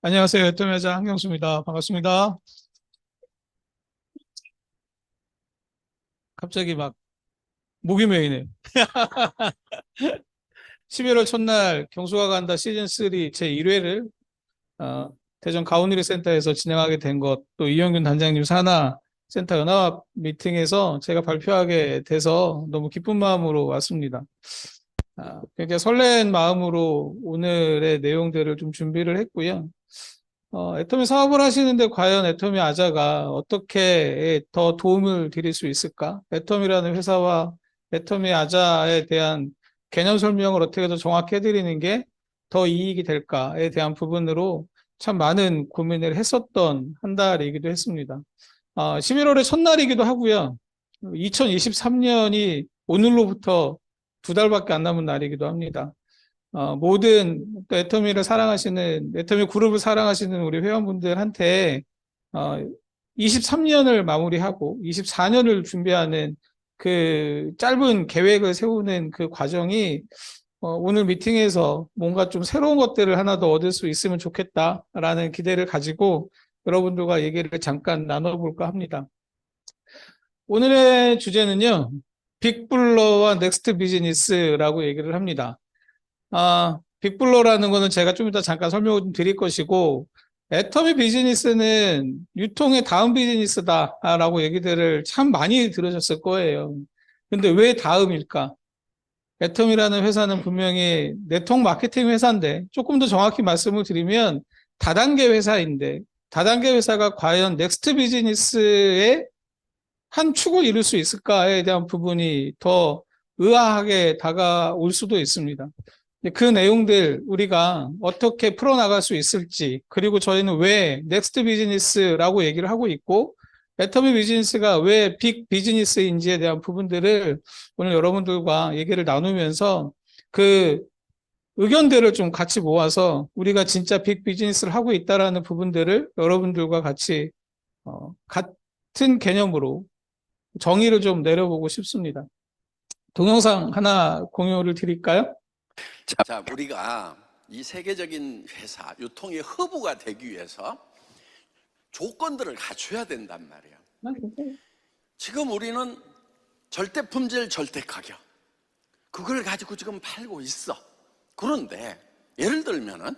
안녕하세요. 애터미자 한경수입니다. 반갑습니다. 갑자기 막 목이 메이네요. 11월 첫날 경수가 간다 시즌3 제1회를 대전 가온누리 센터에서 진행하게 된 것, 또 이영균 단장님 산하 센터 연합 미팅에서 제가 발표하게 돼서 너무 기쁜 마음으로 왔습니다. 굉장히 설렌 마음으로 오늘의 내용들을 좀 준비를 했고요. 애터미 사업을 하시는데 과연 애터미 아자가 어떻게 더 도움을 드릴 수 있을까? 애터미라는 회사와 애터미 아자에 대한 개념 설명을 어떻게 더 정확히 해드리는 게 더 이익이 될까에 대한 부분으로 참 많은 고민을 했었던 한 달이기도 했습니다. 11월의 첫날이기도 하고요. 2023년이 오늘로부터 두 달밖에 안 남은 날이기도 합니다. 모든 또 애터미를 사랑하시는, 애터미 그룹을 사랑하시는 우리 회원분들한테 23년을 마무리하고 24년을 준비하는 그 짧은 계획을 세우는 그 과정이 오늘 미팅에서 뭔가 좀 새로운 것들을 하나 더 얻을 수 있으면 좋겠다라는 기대를 가지고 여러분들과 얘기를 잠깐 나눠볼까 합니다. 오늘의 주제는요, 빅블러와 넥스트 비즈니스라고 얘기를 합니다. 빅블러라는 거는 제가 좀 이따 잠깐 설명을 좀 드릴 것이고, 애터미 비즈니스는 유통의 다음 비즈니스다라고 얘기들을 참 많이 들으셨을 거예요. 근데 왜 다음일까? 애텀이라는 회사는 분명히 네트워크 마케팅 회사인데, 조금 더 정확히 말씀을 드리면 다단계 회사인데, 다단계 회사가 과연 넥스트 비즈니스의 한 축을 이룰 수 있을까에 대한 부분이 더 의아하게 다가올 수도 있습니다. 그 내용들 우리가 어떻게 풀어나갈 수 있을지, 그리고 저희는 왜 넥스트 비즈니스라고 얘기를 하고 있고, 애터미 비즈니스가 왜 빅 비즈니스인지에 대한 부분들을 오늘 여러분들과 얘기를 나누면서 그 의견들을 좀 같이 모아서 우리가 진짜 빅 비즈니스를 하고 있다라는 부분들을 여러분들과 같이 같은 개념으로 정의를 좀 내려보고 싶습니다. 동영상 하나 공유를 드릴까요? 자, 우리가 이 세계적인 회사, 유통의 허브가 되기 위해서 조건들을 갖춰야 된단 말이에요. 지금 우리는 절대 품질, 절대 가격, 그걸 가지고 지금 팔고 있어. 그런데 예를 들면은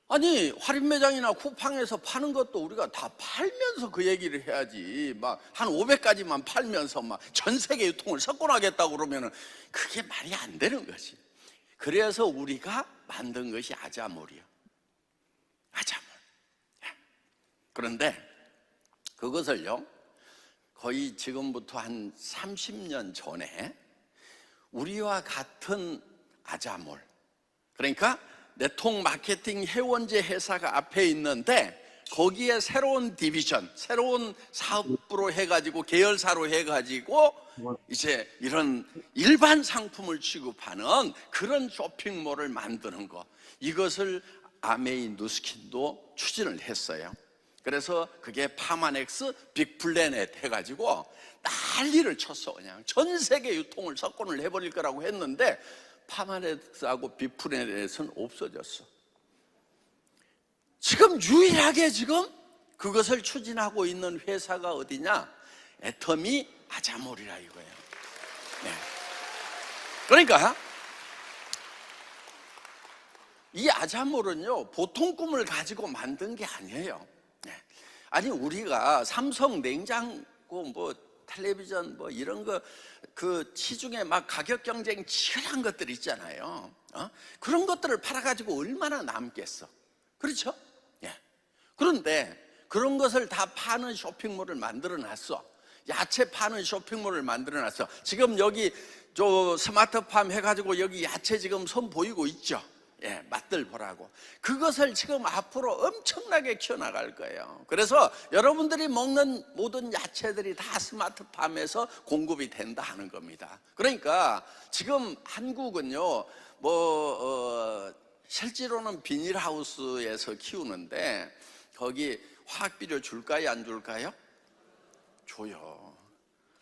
아니, 할인 매장이나 쿠팡에서 파는 것도 우리가 다 팔면서 그 얘기를 해야지. 막 한 500가지만 팔면서 막 전 세계 유통을 석권하겠다고 그러면은 그게 말이 안 되는 거지. 그래서 우리가 만든 것이 아자몰이요. 아자몰. 그런데 그것을요, 거의 지금부터 한 30년 전에 우리와 같은 아자몰, 그러니까 네트워크 마케팅 회원제 회사가 앞에 있는데 거기에 새로운 디비전, 새로운 사업부로 해가지고 계열사로 해가지고 이제 이런 일반 상품을 취급하는 그런 쇼핑몰을 만드는 거, 이것을 아메이 누스킨도 추진을 했어요. 그래서 그게 파마넥스 빅플래넷 해가지고 난리를 쳤어. 그냥 전 세계 유통을 석권을 해버릴 거라고 했는데 파마넥스하고 빅플래넷은 없어졌어. 지금 유일하게 지금 그것을 추진하고 있는 회사가 어디냐? 애터미 아자몰이라 이거예요. 네. 그러니까 이 아자몰은요, 보통 꿈을 가지고 만든 게 아니에요. 네. 아니, 우리가 삼성 냉장고 뭐 텔레비전 뭐 이런 거 그 시중에 막 가격 경쟁 치열한 것들 있잖아요. 그런 것들을 팔아가지고 얼마나 남겠어. 그렇죠? 예. 그런데 그런 것을 다 파는 쇼핑몰을 만들어 놨어. 야채 파는 쇼핑몰을 만들어 놨어. 지금 여기 저 스마트팜 해가지고 여기 야채 지금 손 보이고 있죠? 예, 맛들 보라고. 그것을 지금 앞으로 엄청나게 키워나갈 거예요. 그래서 여러분들이 먹는 모든 야채들이 다 스마트팜에서 공급이 된다 하는 겁니다. 그러니까 지금 한국은요, 실제로는 비닐하우스에서 키우는데 거기 화학비료 줄까요, 안 줄까요? 줘요.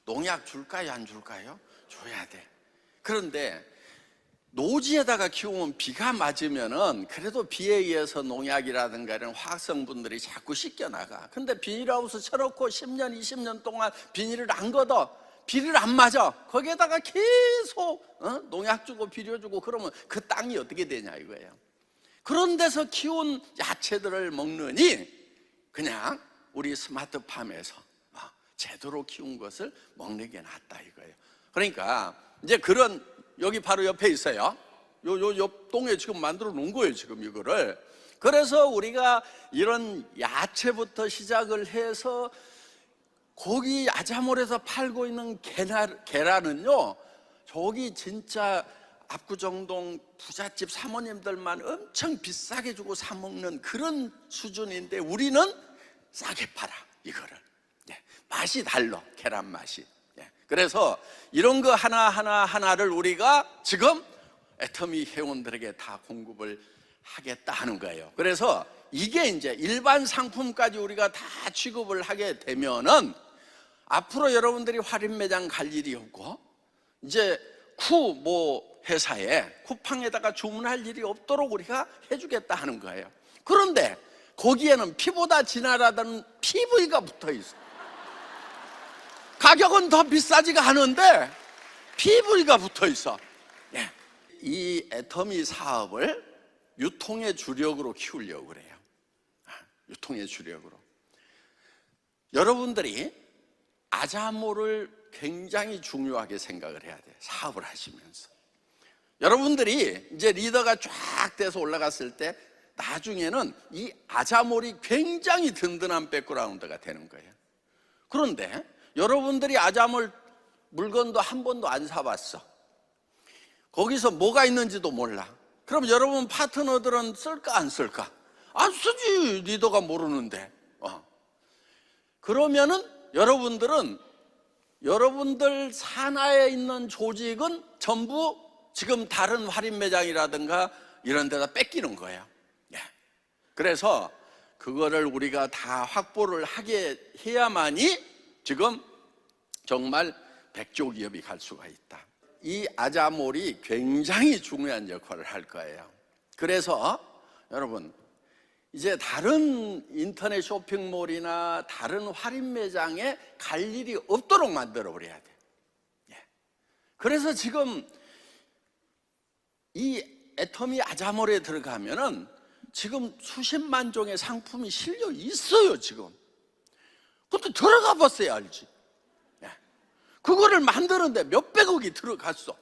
농약 줄까요, 안 줄까요? 줘야 돼. 그런데 노지에다가 키우면 비가 맞으면은 그래도 비에 의해서 농약이라든가 이런 화학성분들이 자꾸 씻겨나가. 근데 비닐하우스 쳐놓고 10년, 20년 동안 비닐을 안 걷어. 비를 안 맞아. 거기에다가 계속 농약 주고 비료 주고 그러면 그 땅이 어떻게 되냐 이거예요. 그런 데서 키운 야채들을 먹느니 그냥 우리 스마트팜에서 제대로 키운 것을 먹는 게 낫다 이거예요. 그러니까 이제 그런 여기 바로 옆에 있어요. 요 옆 동에 지금 만들어 놓은 거예요, 지금 이거를. 그래서 우리가 이런 야채부터 시작을 해서 거기 아자몰에서 팔고 있는 계란은요, 저기 진짜 압구정동 부잣집 사모님들만 엄청 비싸게 주고 사 먹는 그런 수준인데 우리는 싸게 팔아 이거를. 맛이 달라, 계란 맛이. 그래서 이런 거 하나를 우리가 지금 애터미 회원들에게 다 공급을 하겠다 하는 거예요. 그래서 이게 이제 일반 상품까지 우리가 다 취급을 하게 되면은 앞으로 여러분들이 할인 매장 갈 일이 없고 이제 회사에 쿠팡에다가 주문할 일이 없도록 우리가 해주겠다 하는 거예요. 그런데 거기에는 피보다 진하다는 PV가 붙어 있어. 가격은 더 비싸지가 않은데 PV가 붙어 있어. 이 애터미 사업을 유통의 주력으로 키우려고 그래요. 유통의 주력으로. 여러분들이 아자모를 굉장히 중요하게 생각을 해야 돼요. 사업을 하시면서. 여러분들이 이제 리더가 쫙 돼서 올라갔을 때 나중에는 이 아자몰이 굉장히 든든한 백그라운드가 되는 거예요. 그런데 여러분들이 아자몰 물건도 한 번도 안 사봤어. 거기서 뭐가 있는지도 몰라. 그럼 여러분 파트너들은 쓸까 안 쓸까? 안 쓰지, 리더가 모르는데. 그러면은 여러분들 산하에 있는 조직은 전부 지금 다른 할인 매장이라든가 이런 데다 뺏기는 거예요. 그래서 그거를 우리가 다 확보를 하게 해야만이 지금 정말 백조 기업이 갈 수가 있다. 이 아자몰이 굉장히 중요한 역할을 할 거예요. 그래서 여러분 이제 다른 인터넷 쇼핑몰이나 다른 할인 매장에 갈 일이 없도록 만들어 버려야 돼. 그래서 지금 이 애터미 아자몰에 들어가면은 지금 수십만 종의 상품이 실려 있어요, 지금. 근데 들어가 봤어야 알지. 그거를 만드는데 몇백억이 들어갔어.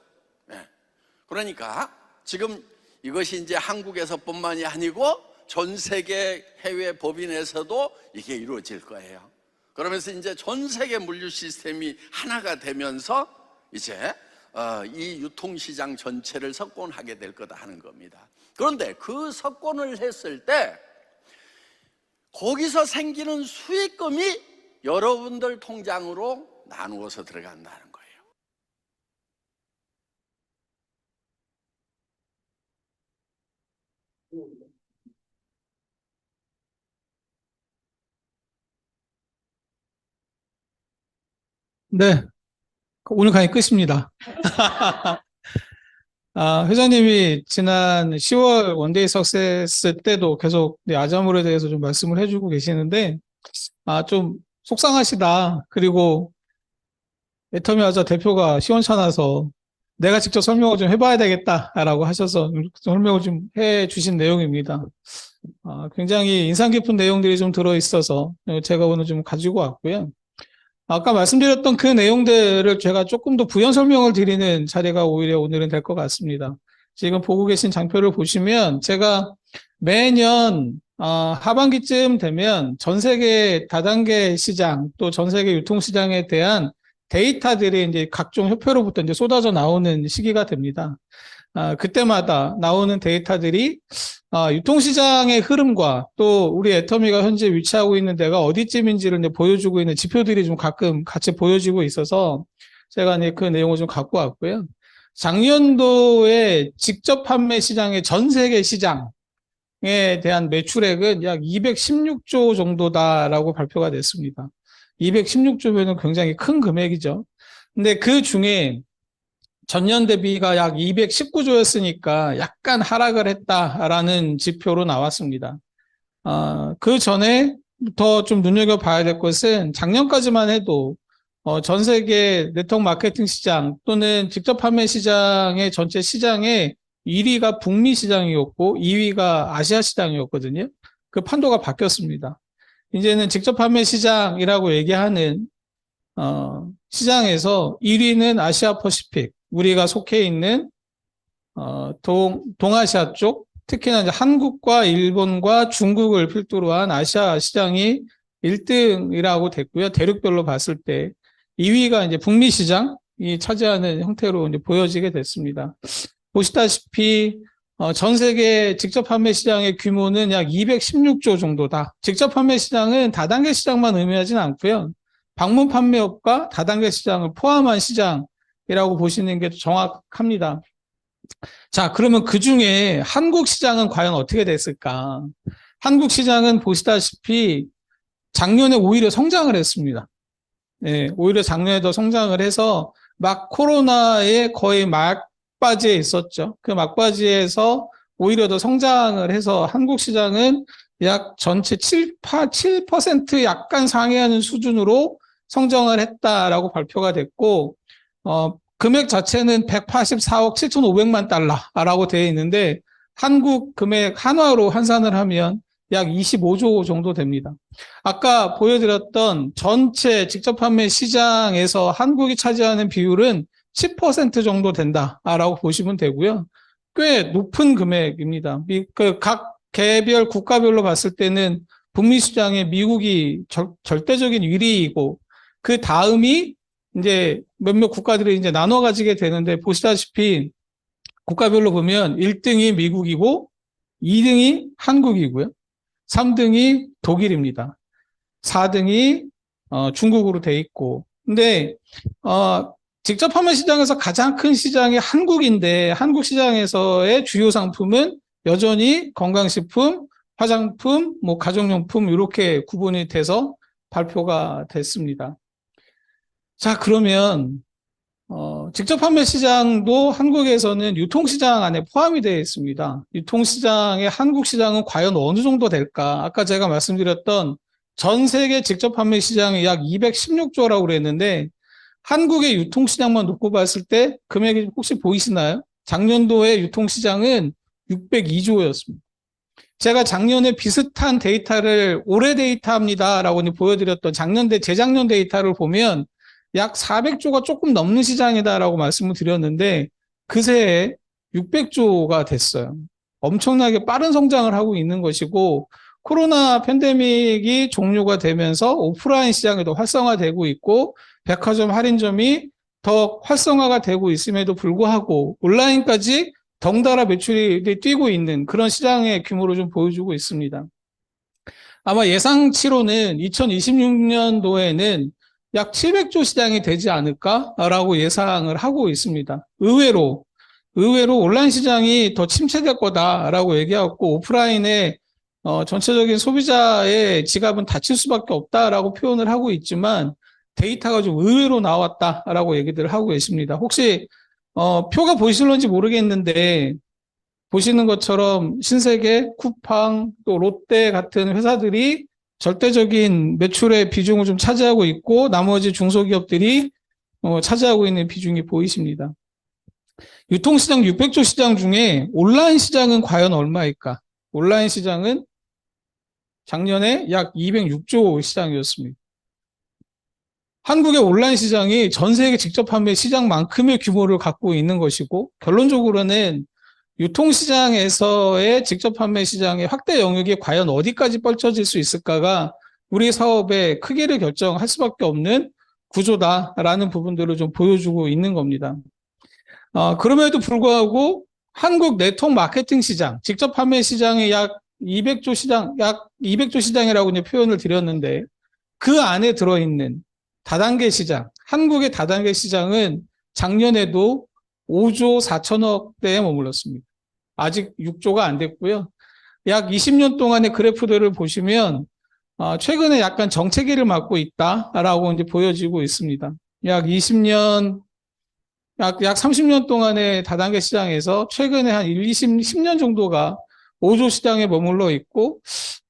그러니까 지금 이것이 이제 한국에서뿐만이 아니고 전 세계 해외 법인에서도 이게 이루어질 거예요. 그러면서 이제 전 세계 물류 시스템이 하나가 되면서 이제 이 유통시장 전체를 석권하게 될 거다 하는 겁니다. 그런데 그 석권을 했을 때 거기서 생기는 수익금이 여러분들 통장으로 나누어서 들어간다는 거예요. 네, 오늘 강의 끝입니다. 회장님이 지난 10월 원데이 석세스 때도 계속 아자몰에 대해서 좀 말씀을 해주고 계시는데, 좀 속상하시다. 그리고 애터미 아자 대표가 시원찮아서 내가 직접 설명을 좀 해봐야 되겠다라고 하셔서 설명을 좀 해주신 내용입니다. 굉장히 인상 깊은 내용들이 좀 들어있어서 제가 오늘 좀 가지고 왔고요. 아까 말씀드렸던 그 내용들을 제가 조금 더 부연 설명을 드리는 자리가 오히려 오늘은 될 것 같습니다. 지금 보고 계신 장표를 보시면 제가 매년 하반기쯤 되면 전 세계 다단계 시장 또 전 세계 유통시장에 대한 데이터들이 이제 각종 협회로부터 이제 쏟아져 나오는 시기가 됩니다. 그때마다 나오는 데이터들이 유통시장의 흐름과 또 우리 애터미가 현재 위치하고 있는 데가 어디쯤인지를 이제 보여주고 있는 지표들이 좀 가끔 같이 보여지고 있어서 제가 이제 그 내용을 좀 갖고 왔고요. 작년도에 직접 판매 시장의 전 세계 시장에 대한 매출액은 약 216조 정도다라고 발표가 됐습니다. 216조면은 굉장히 큰 금액이죠. 근데 그 중에 전년 대비가 약 219조였으니까 약간 하락을 했다라는 지표로 나왔습니다. 그 전에부터 좀 눈여겨봐야 될 것은 작년까지만 해도 전 세계 네트워크 마케팅 시장 또는 직접 판매 시장의 전체 시장의 1위가 북미 시장이었고 2위가 아시아 시장이었거든요. 그 판도가 바뀌었습니다. 이제는 직접 판매 시장이라고 얘기하는 시장에서 1위는 아시아 퍼시픽, 우리가 속해 있는 동아시아 쪽, 특히나 이제 한국과 일본과 중국을 필두로 한 아시아 시장이 1등이라고 됐고요. 대륙별로 봤을 때 2위가 이제 북미 시장이 차지하는 형태로 이제 보여지게 됐습니다. 보시다시피 전 세계 직접 판매 시장의 규모는 약 216조 정도다. 직접 판매 시장은 다단계 시장만 의미하지는 않고요. 방문 판매업과 다단계 시장을 포함한 시장이라고 보시는 게 정확합니다. 자, 그러면 그 중에 한국 시장은 과연 어떻게 됐을까? 한국 시장은 보시다시피 작년에 오히려 성장을 했습니다. 네, 오히려 작년에 더 성장을 해서 막 코로나의 거의 막바지에 있었죠. 그 막바지에서 오히려 더 성장을 해서 한국 시장은 약 전체 7% 약간 상회하는 수준으로 성장을 했다라고 발표가 됐고, 금액 자체는 184억 7,500만 달러라고 되어 있는데, 한국 금액 한화로 환산을 하면 약 25조 정도 됩니다. 아까 보여드렸던 전체 직접 판매 시장에서 한국이 차지하는 비율은 10% 정도 된다라고 보시면 되고요. 꽤 높은 금액입니다. 각 개별 국가별로 봤을 때는 북미 시장에 미국이 절대적인 1위이고 그 다음이 이제 몇몇 국가들이 이제 나눠 가지게 되는데 보시다시피 국가별로 보면 1등이 미국이고 2등이 한국이고요. 3등이 독일입니다. 4등이 중국으로 돼 있고. 근데 직접 판매 시장에서 가장 큰 시장이 한국인데 한국 시장에서의 주요 상품은 여전히 건강식품, 화장품, 뭐 가정용품 이렇게 구분이 돼서 발표가 됐습니다. 자, 그러면 직접 판매 시장도 한국에서는 유통시장 안에 포함이 되어 있습니다. 유통시장의 한국 시장은 과연 어느 정도 될까? 아까 제가 말씀드렸던 전 세계 직접 판매 시장이 약 216조라고 그랬는데 한국의 유통시장만 놓고 봤을 때 금액이 혹시 보이시나요? 작년도의 유통시장은 602조였습니다. 제가 작년에 비슷한 데이터를 올해 데이터입니다라고 보여드렸던 재작년 데이터를 보면 약 400조가 조금 넘는 시장이다라고 말씀을 드렸는데 그새에 600조가 됐어요. 엄청나게 빠른 성장을 하고 있는 것이고 코로나 팬데믹이 종료가 되면서 오프라인 시장에도 활성화되고 있고 백화점 할인점이 더 활성화가 되고 있음에도 불구하고 온라인까지 덩달아 매출이 뛰고 있는 그런 시장의 규모를 좀 보여주고 있습니다. 아마 예상치로는 2026년도에는 약 700조 시장이 되지 않을까라고 예상을 하고 있습니다. 의외로 온라인 시장이 더 침체될 거다라고 얘기하고 오프라인의 전체적인 소비자의 지갑은 닫힐 수밖에 없다라고 표현을 하고 있지만 데이터가 좀 의외로 나왔다라고 얘기들을 하고 계십니다. 혹시 표가 보이실런지 모르겠는데 보시는 것처럼 신세계, 쿠팡, 또 롯데 같은 회사들이 절대적인 매출의 비중을 좀 차지하고 있고 나머지 중소기업들이 차지하고 있는 비중이 보이십니다. 유통시장 600조 시장 중에 온라인 시장은 과연 얼마일까? 온라인 시장은 작년에 약 206조 시장이었습니다. 한국의 온라인 시장이 전 세계 직접 판매 시장만큼의 규모를 갖고 있는 것이고 결론적으로는 유통시장에서의 직접 판매 시장의 확대 영역이 과연 어디까지 펼쳐질 수 있을까가 우리 사업의 크기를 결정할 수밖에 없는 구조다라는 부분들을 좀 보여주고 있는 겁니다. 그럼에도 불구하고 한국 네트워크 마케팅 시장, 직접 판매 시장이 약 200조 시장이라고 이제 표현을 드렸는데 그 안에 들어있는 다단계 시장, 한국의 다단계 시장은 작년에도 5조 4천억대에 머물렀습니다. 아직 6조가 안 됐고요. 약 20년 동안의 그래프들을 보시면 최근에 약간 정체기를 맞고 있다라고 이제 보여지고 있습니다. 약 20년 약 30년 동안의 다단계 시장에서 최근에 한 10년 정도가 5조 시장에 머물러 있고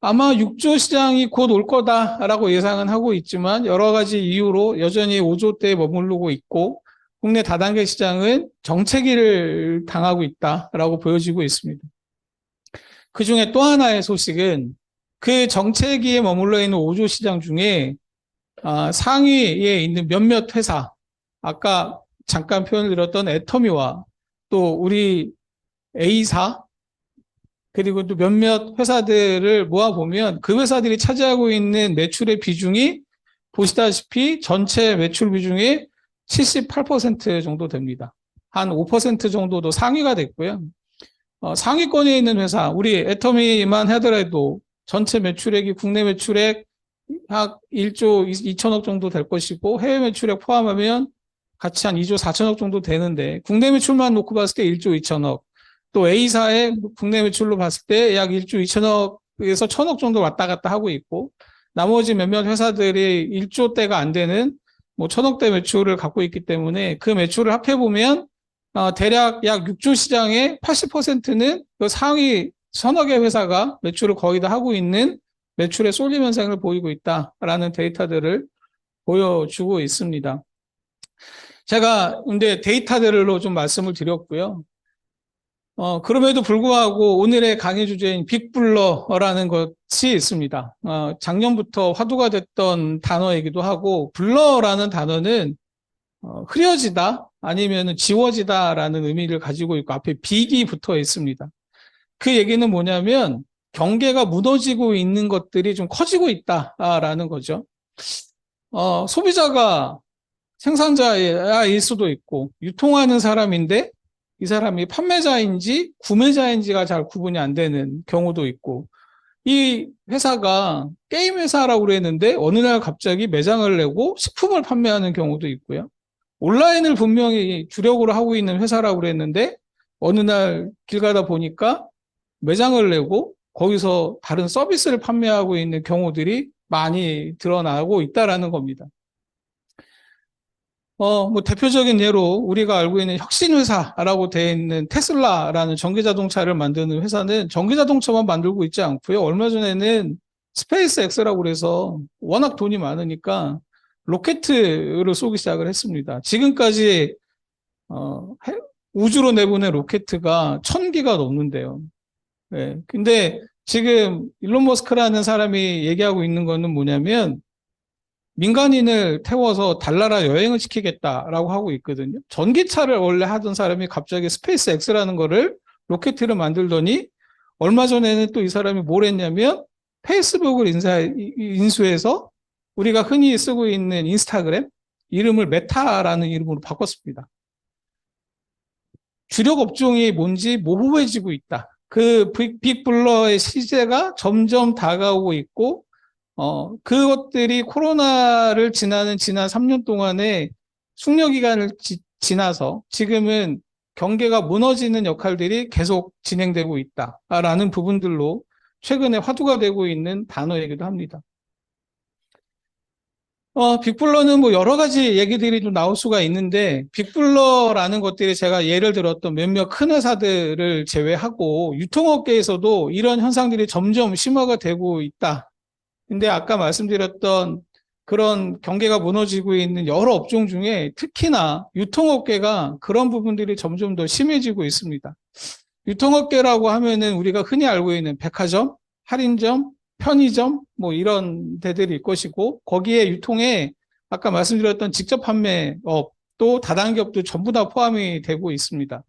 아마 6조 시장이 곧 올 거다라고 예상은 하고 있지만 여러 가지 이유로 여전히 5조대에 머무르고 있고 국내 다단계 시장은 정체기를 당하고 있다라고 보여지고 있습니다. 그중에 또 하나의 소식은 그 정체기에 머물러 있는 5조 시장 중에 상위에 있는 몇몇 회사, 아까 잠깐 표현을 드렸던 애터미와 또 우리 A사 그리고 또 몇몇 회사들을 모아보면 그 회사들이 차지하고 있는 매출의 비중이 보시다시피 전체 매출 비중의 78% 정도 됩니다. 한 5% 정도도 상위가 됐고요. 상위권에 있는 회사, 우리 애터미만 하더라도 전체 매출액이 국내 매출액 약 1조 2천억 정도 될 것이고 해외 매출액 포함하면 같이 한 2조 4천억 정도 되는데 국내 매출만 놓고 봤을 때 1조 2천억, 또 A사의 국내 매출로 봤을 때 약 1조 2천억에서 1천억 정도 왔다 갔다 하고 있고 나머지 몇몇 회사들이 1조대가 안 되는 뭐 1천억대 매출을 갖고 있기 때문에 그 매출을 합해보면 대략 약 6조 시장의 80%는 그 상위 서너 개 회사가 매출을 거의 다 하고 있는 매출의 쏠림 현상을 보이고 있다라는 데이터들을 보여주고 있습니다. 제가 근데 데이터들로 좀 말씀을 드렸고요. 그럼에도 불구하고 오늘의 강의 주제인 빅블러라는 것이 있습니다. 작년부터 화두가 됐던 단어이기도 하고, 블러라는 단어는 흐려지다 아니면 지워지다라는 의미를 가지고 있고 앞에 빅이 붙어 있습니다. 그 얘기는 뭐냐면 경계가 무너지고 있는 것들이 좀 커지고 있다라는 거죠. 소비자가 생산자일 수도 있고 유통하는 사람인데 이 사람이 판매자인지 구매자인지가 잘 구분이 안 되는 경우도 있고 이 회사가 게임 회사라고 그랬는데 어느 날 갑자기 매장을 내고 식품을 판매하는 경우도 있고요. 온라인을 분명히 주력으로 하고 있는 회사라고 그랬는데 어느 날 길 가다 보니까 매장을 내고 거기서 다른 서비스를 판매하고 있는 경우들이 많이 드러나고 있다라는 겁니다. 뭐 대표적인 예로 우리가 알고 있는 혁신회사라고 되어 있는 테슬라라는 전기자동차를 만드는 회사는 전기자동차만 만들고 있지 않고요. 얼마 전에는 스페이스 X라고 그래서 워낙 돈이 많으니까 로켓을 쏘기 시작을 했습니다. 지금까지 우주로 내보낸 로켓가 1000기가 넘는데요. 네. 근데 지금 일론 머스크라는 사람이 얘기하고 있는 거는 뭐냐면 민간인을 태워서 달나라 여행을 시키겠다라고 하고 있거든요. 전기차를 원래 하던 사람이 갑자기 스페이스 X라는 거를 로켓을 만들더니 얼마 전에는 또 이 사람이 뭘 했냐면 페이스북을 인수해서 우리가 흔히 쓰고 있는 인스타그램 이름을 메타라는 이름으로 바꿨습니다. 주력 업종이 뭔지 모호해지고 있다. 그 빅블러의 시제가 점점 다가오고 있고 그것들이 코로나를 지난 3년 동안에 숙려 기간을 지나서 지금은 경계가 무너지는 역할들이 계속 진행되고 있다라는 부분들로 최근에 화두가 되고 있는 단어이기도 합니다. 빅블러는 뭐 여러 가지 얘기들이 좀 나올 수가 있는데 빅블러라는 것들이 제가 예를 들었던 몇몇 큰 회사들을 제외하고 유통업계에서도 이런 현상들이 점점 심화가 되고 있다. 근데 아까 말씀드렸던 그런 경계가 무너지고 있는 여러 업종 중에 특히나 유통업계가 그런 부분들이 점점 더 심해지고 있습니다. 유통업계라고 하면은 우리가 흔히 알고 있는 백화점, 할인점, 편의점 뭐 이런 데들이 것이고 거기에 유통에 아까 말씀드렸던 직접 판매업 또 다단계업도 전부 다 포함이 되고 있습니다.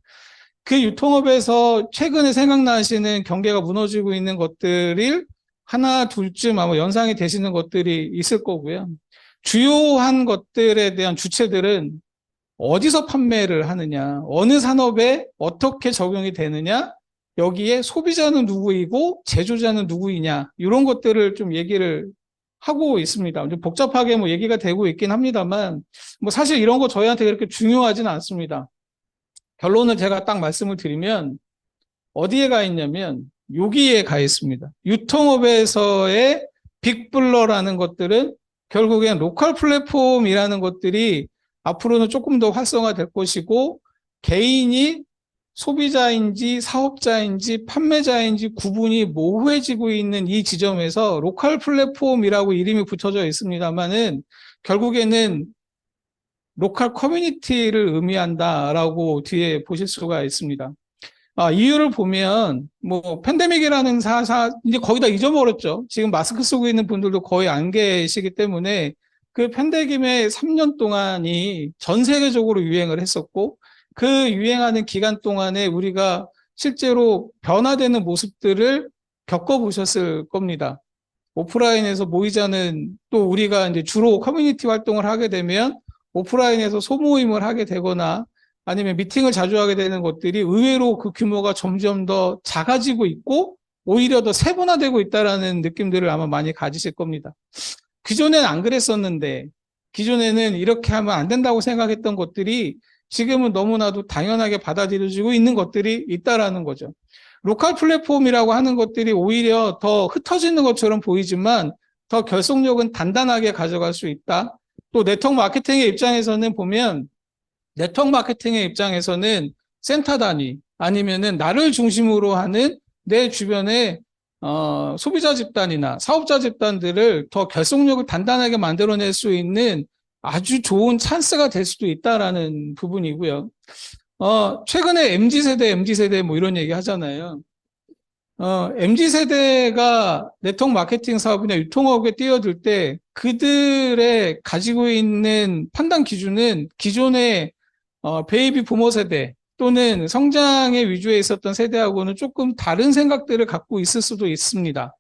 그 유통업에서 최근에 생각나시는 경계가 무너지고 있는 것들을 하나 둘쯤 아마 연상이 되시는 것들이 있을 거고요. 주요한 것들에 대한 주체들은 어디서 판매를 하느냐, 어느 산업에 어떻게 적용이 되느냐, 여기에 소비자는 누구이고 제조자는 누구이냐 이런 것들을 좀 얘기를 하고 있습니다. 좀 복잡하게 뭐 얘기가 되고 있긴 합니다만 뭐 사실 이런 거 저희한테 그렇게 중요하지는 않습니다. 결론을 제가 딱 말씀을 드리면 어디에 가 있냐면 여기에 가 있습니다. 유통업에서의 빅블러라는 것들은 결국엔 로컬 플랫폼이라는 것들이 앞으로는 조금 더 활성화될 것이고 개인이 소비자인지 사업자인지 판매자인지 구분이 모호해지고 있는 이 지점에서 로컬 플랫폼이라고 이름이 붙여져 있습니다만은 결국에는 로컬 커뮤니티를 의미한다라고 뒤에 보실 수가 있습니다. 이유를 보면 뭐 팬데믹이라는 이제 거의 다 잊어버렸죠. 지금 마스크 쓰고 있는 분들도 거의 안 계시기 때문에 그 팬데믹의 3년 동안이 전 세계적으로 유행을 했었고 그 유행하는 기간 동안에 우리가 실제로 변화되는 모습들을 겪어보셨을 겁니다. 오프라인에서 모이자는 또 우리가 이제 주로 커뮤니티 활동을 하게 되면 오프라인에서 소모임을 하게 되거나 아니면 미팅을 자주 하게 되는 것들이 의외로 그 규모가 점점 더 작아지고 있고 오히려 더 세분화되고 있다라는 느낌들을 아마 많이 가지실 겁니다. 기존에는 안 그랬었는데 기존에는 이렇게 하면 안 된다고 생각했던 것들이 지금은 너무나도 당연하게 받아들여지고 있는 것들이 있다라는 거죠. 로컬 플랫폼이라고 하는 것들이 오히려 더 흩어지는 것처럼 보이지만 더 결속력은 단단하게 가져갈 수 있다. 또 네트워크 마케팅의 입장에서는 보면 네트워크 마케팅의 입장에서는 센터 단위 아니면은 나를 중심으로 하는 내 주변의 소비자 집단이나 사업자 집단들을 더 결속력을 단단하게 만들어낼 수 있는 아주 좋은 찬스가 될 수도 있다라는 부분이고요. 최근에 MZ세대 뭐 이런 얘기 하잖아요. MZ세대가 네트워크 마케팅 사업이나 유통업에 뛰어들 때 그들의 가지고 있는 판단 기준은 기존의 베이비 부모 세대 또는 성장의 위주에 있었던 세대하고는 조금 다른 생각들을 갖고 있을 수도 있습니다.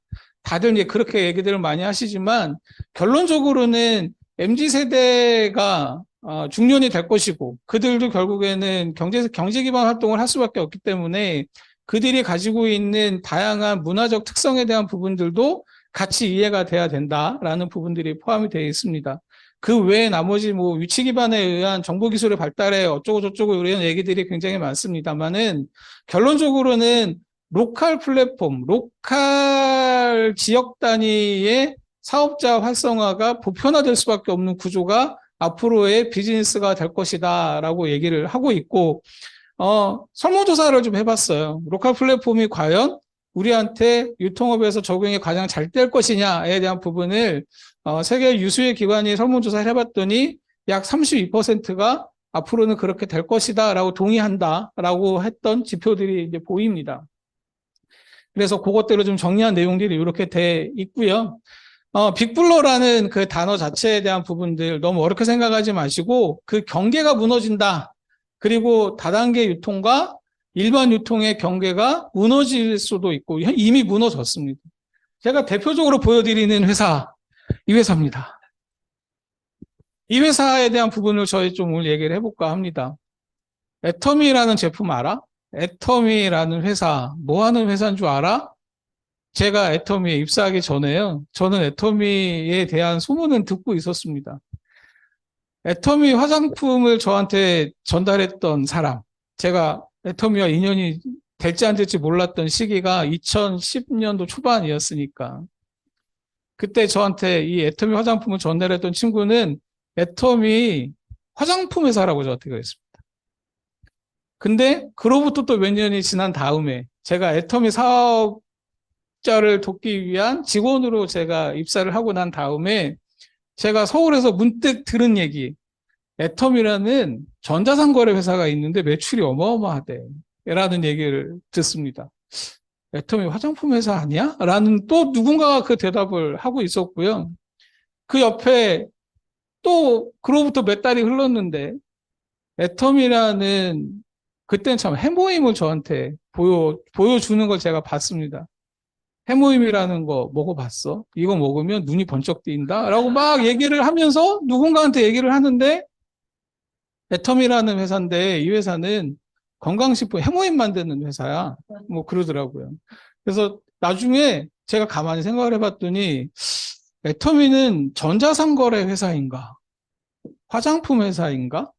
다들 이제 그렇게 얘기들을 많이 하시지만 결론적으로는 MZ세대가 중년이 될 것이고 그들도 결국에는 경제 기반 활동을 할 수밖에 없기 때문에 그들이 가지고 있는 다양한 문화적 특성에 대한 부분들도 같이 이해가 돼야 된다라는 부분들이 포함이 되어 있습니다. 그 외에 나머지 뭐 위치 기반에 의한 정보 기술의 발달에 어쩌고 저쩌고 이런 얘기들이 굉장히 많습니다만은 결론적으로는 로컬 플랫폼, 로컬 지역 단위의 사업자 활성화가 보편화될 수밖에 없는 구조가 앞으로의 비즈니스가 될 것이다라고 얘기를 하고 있고 설문조사를 좀 해봤어요. 로컬 플랫폼이 과연 우리한테 유통업에서 적용이 가장 잘 될 것이냐에 대한 부분을 세계 유수의 기관이 설문조사를 해봤더니 약 32%가 앞으로는 그렇게 될 것이다 라고 동의한다라고 했던 지표들이 이제 보입니다. 그래서 그것대로 좀 정리한 내용들이 이렇게 돼 있고요. 빅블러라는 그 단어 자체에 대한 부분들 너무 어렵게 생각하지 마시고 그 경계가 무너진다. 그리고 다단계 유통과 일반 유통의 경계가 무너질 수도 있고 이미 무너졌습니다. 제가 대표적으로 보여드리는 회사, 이 회사입니다. 이 회사에 대한 부분을 저희 좀 오늘 얘기를 해볼까 합니다. 애터미라는 제품 알아? 애터미라는 회사, 뭐 하는 회사인 줄 알아? 제가 애터미에 입사하기 전에요. 저는 애터미에 대한 소문은 듣고 있었습니다. 애터미 화장품을 저한테 전달했던 사람, 제가 애터미와 인연이 될지 안 될지 몰랐던 시기가 2010년도 초반이었으니까 그때 저한테 이 애터미 화장품을 전달했던 친구는 애터미 화장품 회사라고 저한테 그랬습니다. 근데 그로부터 또 몇 년이 지난 다음에 제가 애터미 사업자를 돕기 위한 직원으로 제가 입사를 하고 난 다음에 제가 서울에서 문득 들은 얘기, 애텀이라는 전자상거래 회사가 있는데 매출이 어마어마하대 라는 얘기를 듣습니다. 애텀이 화장품 회사 아니야? 라는 또 누군가가 그 대답을 하고 있었고요. 그 옆에 또 그로부터 몇 달이 흘렀는데 애텀이라는 그때는 참 해모임을 저한테 보여주는 걸 제가 봤습니다. 해모임이라는 거 먹어봤어? 이거 먹으면 눈이 번쩍 뜨인다? 라고 막 얘기를 하면서 누군가한테 얘기를 하는데 애텀이라는 회사인데 이 회사는 건강식품 해모임 만드는 회사야. 뭐 그러더라고요. 그래서 나중에 제가 가만히 생각을 해봤더니 애터미는 전자상거래 회사인가? 화장품 회사인가?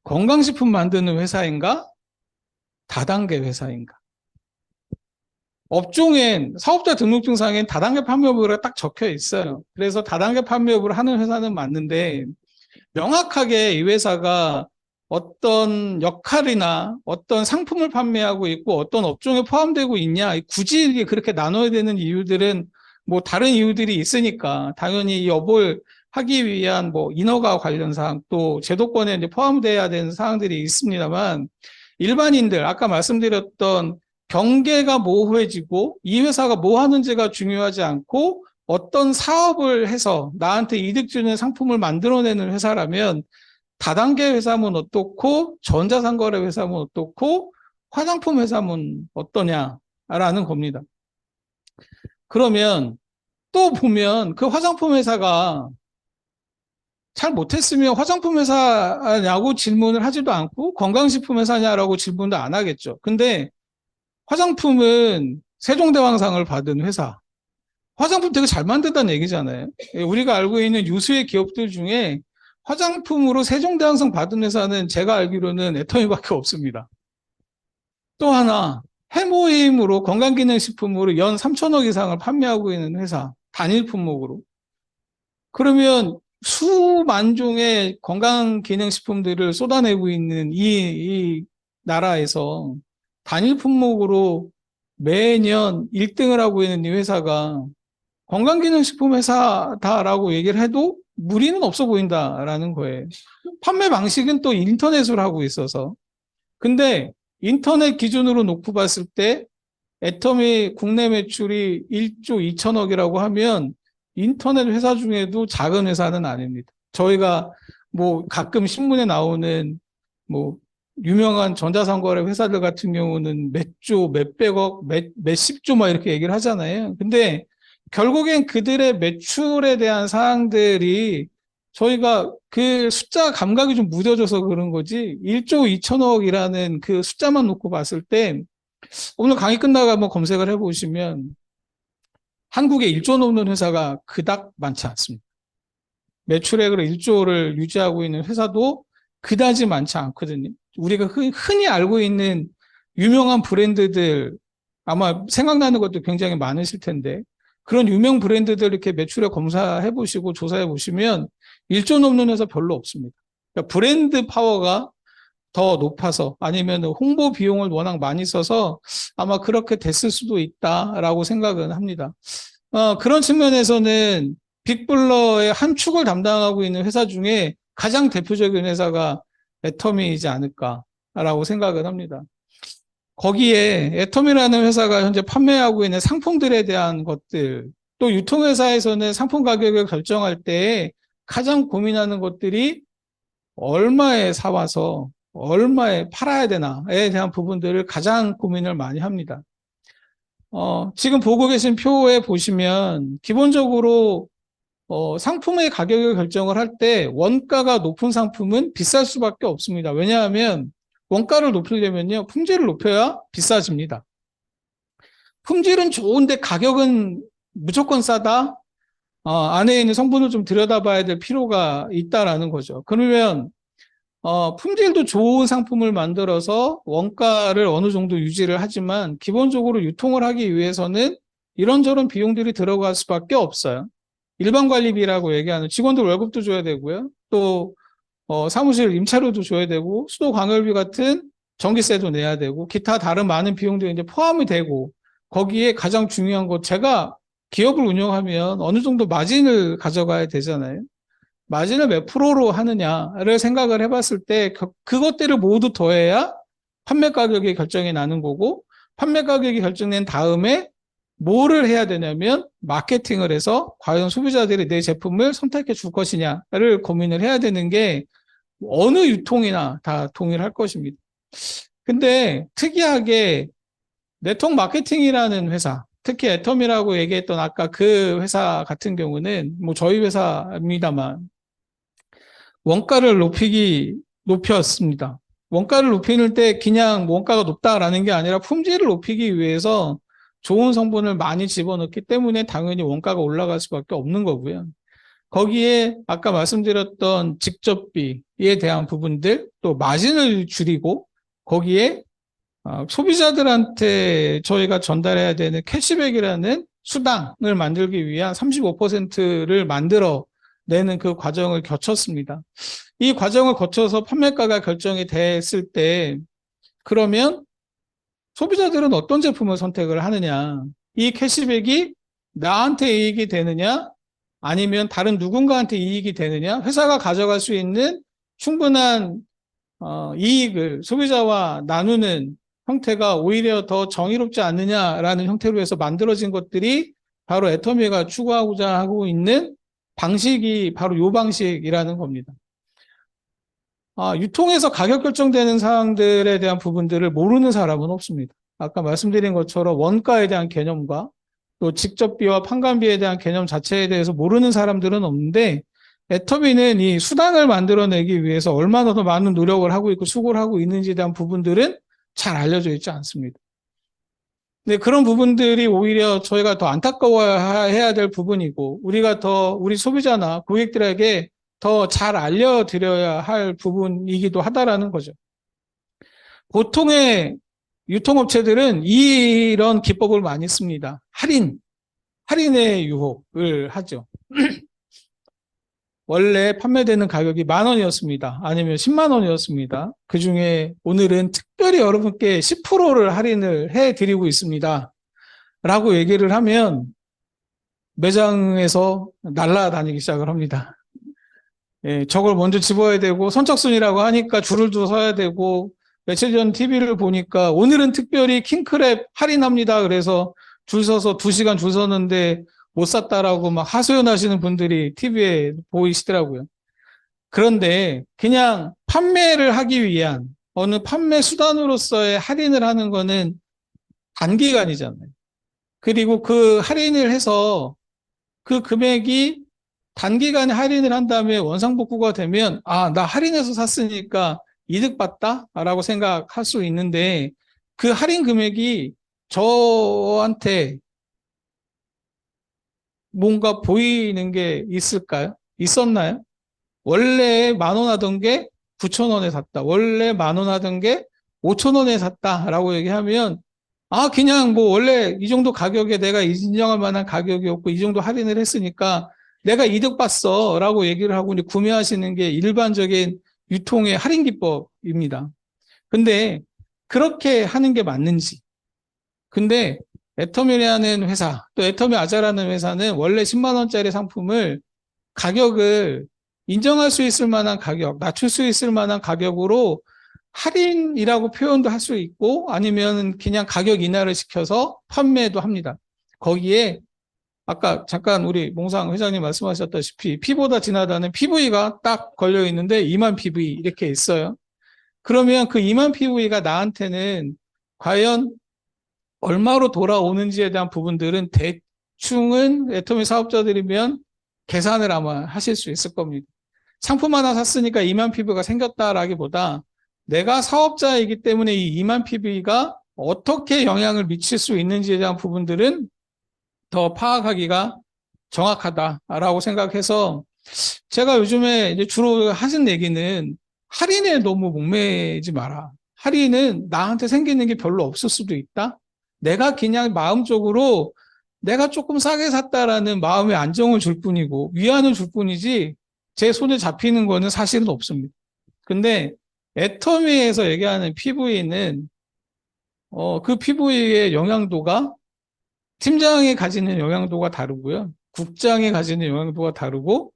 건강식품 만드는 회사인가? 다단계 회사인가? 업종엔 사업자 등록증상엔 다단계 판매업으로 딱 적혀 있어요. 그래서 다단계 판매업을 하는 회사는 맞는데 명확하게 이 회사가 어떤 역할이나 어떤 상품을 판매하고 있고 어떤 업종에 포함되고 있냐, 굳이 이게 그렇게 나눠야 되는 이유들은 뭐 다른 이유들이 있으니까 당연히 이 업을 하기 위한 뭐 인허가 관련 사항 또 제도권에 이제 포함돼야 되는 사항들이 있습니다만 일반인들 아까 말씀드렸던 경계가 모호해지고 이 회사가 뭐 하는지가 중요하지 않고 어떤 사업을 해서 나한테 이득 주는 상품을 만들어내는 회사라면 다단계 회사면 어떻고 전자상거래 회사면 어떻고 화장품 회사면 어떠냐라는 겁니다. 그러면 또 보면 그 화장품 회사가 잘 못했으면 화장품 회사냐고 질문을 하지도 않고 건강식품 회사냐라고 질문도 안 하겠죠. 근데 화장품은 세종대왕상을 받은 회사. 화장품 되게 잘 만든다는 얘기잖아요. 우리가 알고 있는 유수의 기업들 중에 화장품으로 세종대왕상 받은 회사는 제가 알기로는 애터미밖에 없습니다. 또 하나, 해모임으로 건강기능식품으로 연 3천억 이상을 판매하고 있는 회사, 단일 품목으로. 그러면 수만 종의 건강기능식품들을 쏟아내고 있는 이 나라에서 단일 품목으로 매년 1등을 하고 있는 이 회사가 건강기능식품 회사다라고 얘기를 해도 무리는 없어 보인다라는 거예요. 판매 방식은 또 인터넷으로 하고 있어서. 근데 인터넷 기준으로 놓고 봤을 때 애터미 국내 매출이 1조 2천억이라고 하면 인터넷 회사 중에도 작은 회사는 아닙니다. 저희가 뭐 가끔 신문에 나오는 뭐 유명한 전자상거래 회사들 같은 경우는 몇 조, 몇백억, 몇십조 막 이렇게 얘기를 하잖아요. 근데 결국엔 그들의 매출에 대한 사항들이 저희가 그 숫자 감각이 좀 무뎌져서 그런 거지 1조 2천억이라는 그 숫자만 놓고 봤을 때 오늘 강의 끝나고 한번 검색을 해보시면 한국에 1조 넘는 회사가 그닥 많지 않습니다. 매출액으로 1조를 유지하고 있는 회사도 그다지 많지 않거든요. 우리가 흔히 알고 있는 유명한 브랜드들 아마 생각나는 것도 굉장히 많으실 텐데 그런 유명 브랜드들 이렇게 매출액 검사해 보시고 조사해 보시면 1조 넘는 회사 별로 없습니다. 그러니까 브랜드 파워가 더 높아서 아니면 홍보 비용을 워낙 많이 써서 아마 그렇게 됐을 수도 있다라고 생각은 합니다. 그런 측면에서는 빅블러의 한 축을 담당하고 있는 회사 중에 가장 대표적인 회사가 애터미이지 않을까라고 생각을 합니다. 거기에 애터미라는 회사가 현재 판매하고 있는 상품들에 대한 것들, 또 유통회사에서는 상품 가격을 결정할 때 가장 고민하는 것들이 얼마에 사와서 얼마에 팔아야 되나에 대한 부분들을 가장 고민을 많이 합니다. 지금 보고 계신 표에 보시면 기본적으로 상품의 가격을 결정을 할 때 원가가 높은 상품은 비쌀 수밖에 없습니다. 왜냐하면 원가를 높이려면요, 품질을 높여야 비싸집니다. 품질은 좋은데 가격은 무조건 싸다? 안에 있는 성분을 좀 들여다봐야 될 필요가 있다라는 거죠. 그러면 품질도 좋은 상품을 만들어서 원가를 어느 정도 유지를 하지만 기본적으로 유통을 하기 위해서는 이런저런 비용들이 들어갈 수밖에 없어요. 일반 관리비라고 얘기하는 직원들 월급도 줘야 되고요. 또 사무실 임차료도 줘야 되고 수도 관할비 같은 전기세도 내야 되고 기타 다른 많은 비용들이 이제 포함이 되고 거기에 가장 중요한 것 제가 기업을 운영하면 어느 정도 마진을 가져가야 되잖아요. 마진을 몇 프로로 하느냐를 생각을 해봤을 때 그것들을 모두 더해야 판매 가격이 결정이 나는 거고 판매 가격이 결정된 다음에 뭐를 해야 되냐면 마케팅을 해서 과연 소비자들이 내 제품을 선택해 줄 것이냐를 고민을 해야 되는 게 어느 유통이나 다 동일할 것입니다. 근데 특이하게 네트워크 마케팅이라는 회사, 특히 애텀이라고 얘기했던 아까 그 회사 같은 경우는 뭐 저희 회사입니다만 원가를 높였습니다. 원가를 높이는 때 그냥 원가가 높다라는 게 아니라 품질을 높이기 위해서 좋은 성분을 많이 집어넣기 때문에 당연히 원가가 올라갈 수밖에 없는 거고요. 거기에 아까 말씀드렸던 직접비에 대한 부분들 또 마진을 줄이고 거기에 소비자들한테 저희가 전달해야 되는 캐시백이라는 수당을 만들기 위한 35%를 만들어 내는 그 과정을 거쳤습니다. 이 과정을 거쳐서 판매가가 결정이 됐을 때 그러면 소비자들은 어떤 제품을 선택을 하느냐? 이 캐시백이 나한테 이익이 되느냐? 아니면 다른 누군가한테 이익이 되느냐? 회사가 가져갈 수 있는 충분한 이익을 소비자와 나누는 형태가 오히려 더 정의롭지 않느냐라는 형태로 해서 만들어진 것들이 바로 애터미가 추구하고자 하고 있는 방식이 바로 요 방식이라는 겁니다. 유통에서 가격 결정되는 사항들에 대한 부분들을 모르는 사람은 없습니다. 아까 말씀드린 것처럼 원가에 대한 개념과 또 직접비와 판관비에 대한 개념 자체에 대해서 모르는 사람들은 없는데 애터미는 이 수단을 만들어내기 위해서 얼마나 더 많은 노력을 하고 있고 수고를 하고 있는지에 대한 부분들은 잘 알려져 있지 않습니다. 근데 그런 부분들이 오히려 저희가 더 안타까워해야 될 부분이고 우리가 더 우리 소비자나 고객들에게 더 잘 알려드려야 할 부분이기도 하다라는 거죠. 보통의 유통업체들은 이런 기법을 많이 씁니다. 할인의 유혹을 하죠. 원래 판매되는 가격이 10,000원이었습니다. 아니면 10만 원이었습니다. 그 중에 오늘은 특별히 여러분께 10%를 할인을 해드리고 있습니다. 라고 얘기를 하면 매장에서 날아다니기 시작을 합니다. 예, 저걸 먼저 집어야 되고 선착순이라고 하니까 줄을 더 서야 되고 며칠 전 TV를 보니까 오늘은 특별히 킹크랩 할인합니다. 그래서 줄 서서 2시간 줄 섰는데 못 샀다라고 막 하소연하시는 분들이 TV에 보이시더라고요. 그런데 그냥 판매를 하기 위한 어느 판매 수단으로서의 할인을 하는 거는 단기간이잖아요. 그리고 그 할인을 해서 그 금액이 단기간에 할인을 한 다음에 원상복구가 되면 나 할인해서 샀으니까 이득 봤다라고 생각할 수 있는데 그 할인 금액이 저한테 뭔가 보이는 게 있을까요? 있었나요? 원래 10,000원 하던 게 9,000원에 샀다. 원래 10,000원 하던 게 5,000원에 샀다라고 얘기하면 그냥 뭐 원래 이 정도 가격에 내가 인정할 만한 가격이었고 이 정도 할인을 했으니까 내가 이득 봤어 라고 얘기를 하고 이제 구매하시는 게 일반적인 유통의 할인 기법입니다. 근데 그렇게 하는 게 맞는지. 근데 애터미라는 회사, 또 애터미 아자라는 회사는 원래 10만 원짜리 상품을 가격을 인정할 수 있을 만한 가격, 낮출 수 있을 만한 가격으로 할인이라고 표현도 할 수 있고 아니면 그냥 가격 인하를 시켜서 판매도 합니다. 거기에 아까 잠깐 우리 몽상 회장님 말씀하셨다시피 P보다 진하다는 PV가 딱 걸려 있는데 2만 PV 이렇게 있어요. 그러면 그 2만 PV가 나한테는 과연 얼마로 돌아오는지에 대한 부분들은 대충은 애터미 사업자들이면 계산을 아마 하실 수 있을 겁니다. 상품 하나 샀으니까 2만 PV가 생겼다라기보다 내가 사업자이기 때문에 이 2만 PV가 어떻게 영향을 미칠 수 있는지에 대한 부분들은 더 파악하기가 정확하다라고 생각해서 제가 요즘에 이제 주로 하신 얘기는 할인에 너무 목매지 마라. 할인은 나한테 생기는 게 별로 없을 수도 있다. 내가 그냥 마음적으로 내가 조금 싸게 샀다라는 마음의 안정을 줄 뿐이고 위안을 줄 뿐이지 제 손에 잡히는 거는 사실은 없습니다. 근데 애터미에서 얘기하는 PV는 그 PV의 영향도가 팀장이 가지는 영향도가 다르고요. 국장이 가지는 영향도가 다르고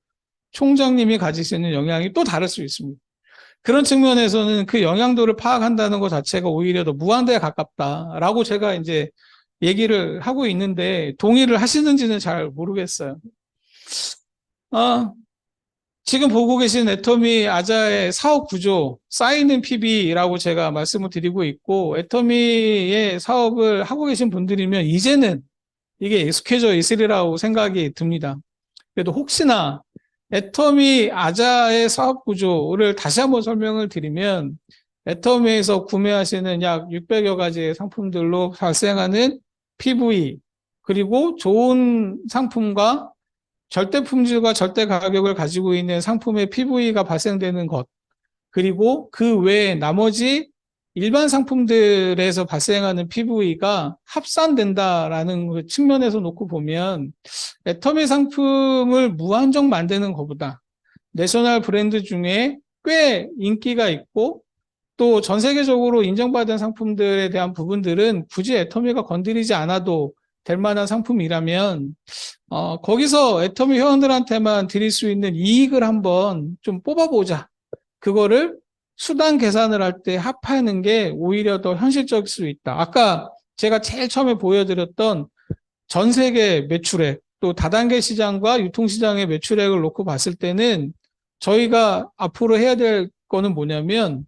총장님이 가지시는 영향이 또 다를 수 있습니다. 그런 측면에서는 그 영향도를 파악한다는 것 자체가 오히려 더 무한대에 가깝다라고 제가 이제 얘기를 하고 있는데 동의를 하시는지는 잘 모르겠어요. 지금 보고 계신 애터미 아자의 사업 구조, 쌓이는 PB라고 제가 말씀을 드리고 있고 애터미의 사업을 하고 계신 분들이면 이제는 이게 익숙해져 있으리라고 생각이 듭니다. 그래도 혹시나 애터미 아자의 사업 구조를 다시 한번 설명을 드리면 애터미에서 구매하시는 약 600여 가지의 상품들로 발생하는 PV 그리고 좋은 상품과 절대 품질과 절대 가격을 가지고 있는 상품의 PV가 발생되는 것 그리고 그 외에 나머지 일반 상품들에서 발생하는 PV가 합산된다라는 그 측면에서 놓고 보면 애터미 상품을 무한정 만드는 것보다 내셔널 브랜드 중에 꽤 인기가 있고 또 전 세계적으로 인정받은 상품들에 대한 부분들은 굳이 애터미가 건드리지 않아도 될 만한 상품이라면 거기서 애터미 회원들한테만 드릴 수 있는 이익을 한번 좀 뽑아보자. 그거를 수당 계산을 할 때 합하는 게 오히려 더 현실적일 수 있다. 아까 제가 제일 처음에 보여드렸던 전 세계 매출액, 또 다단계 시장과 유통시장의 매출액을 놓고 봤을 때는 저희가 앞으로 해야 될 거는 뭐냐면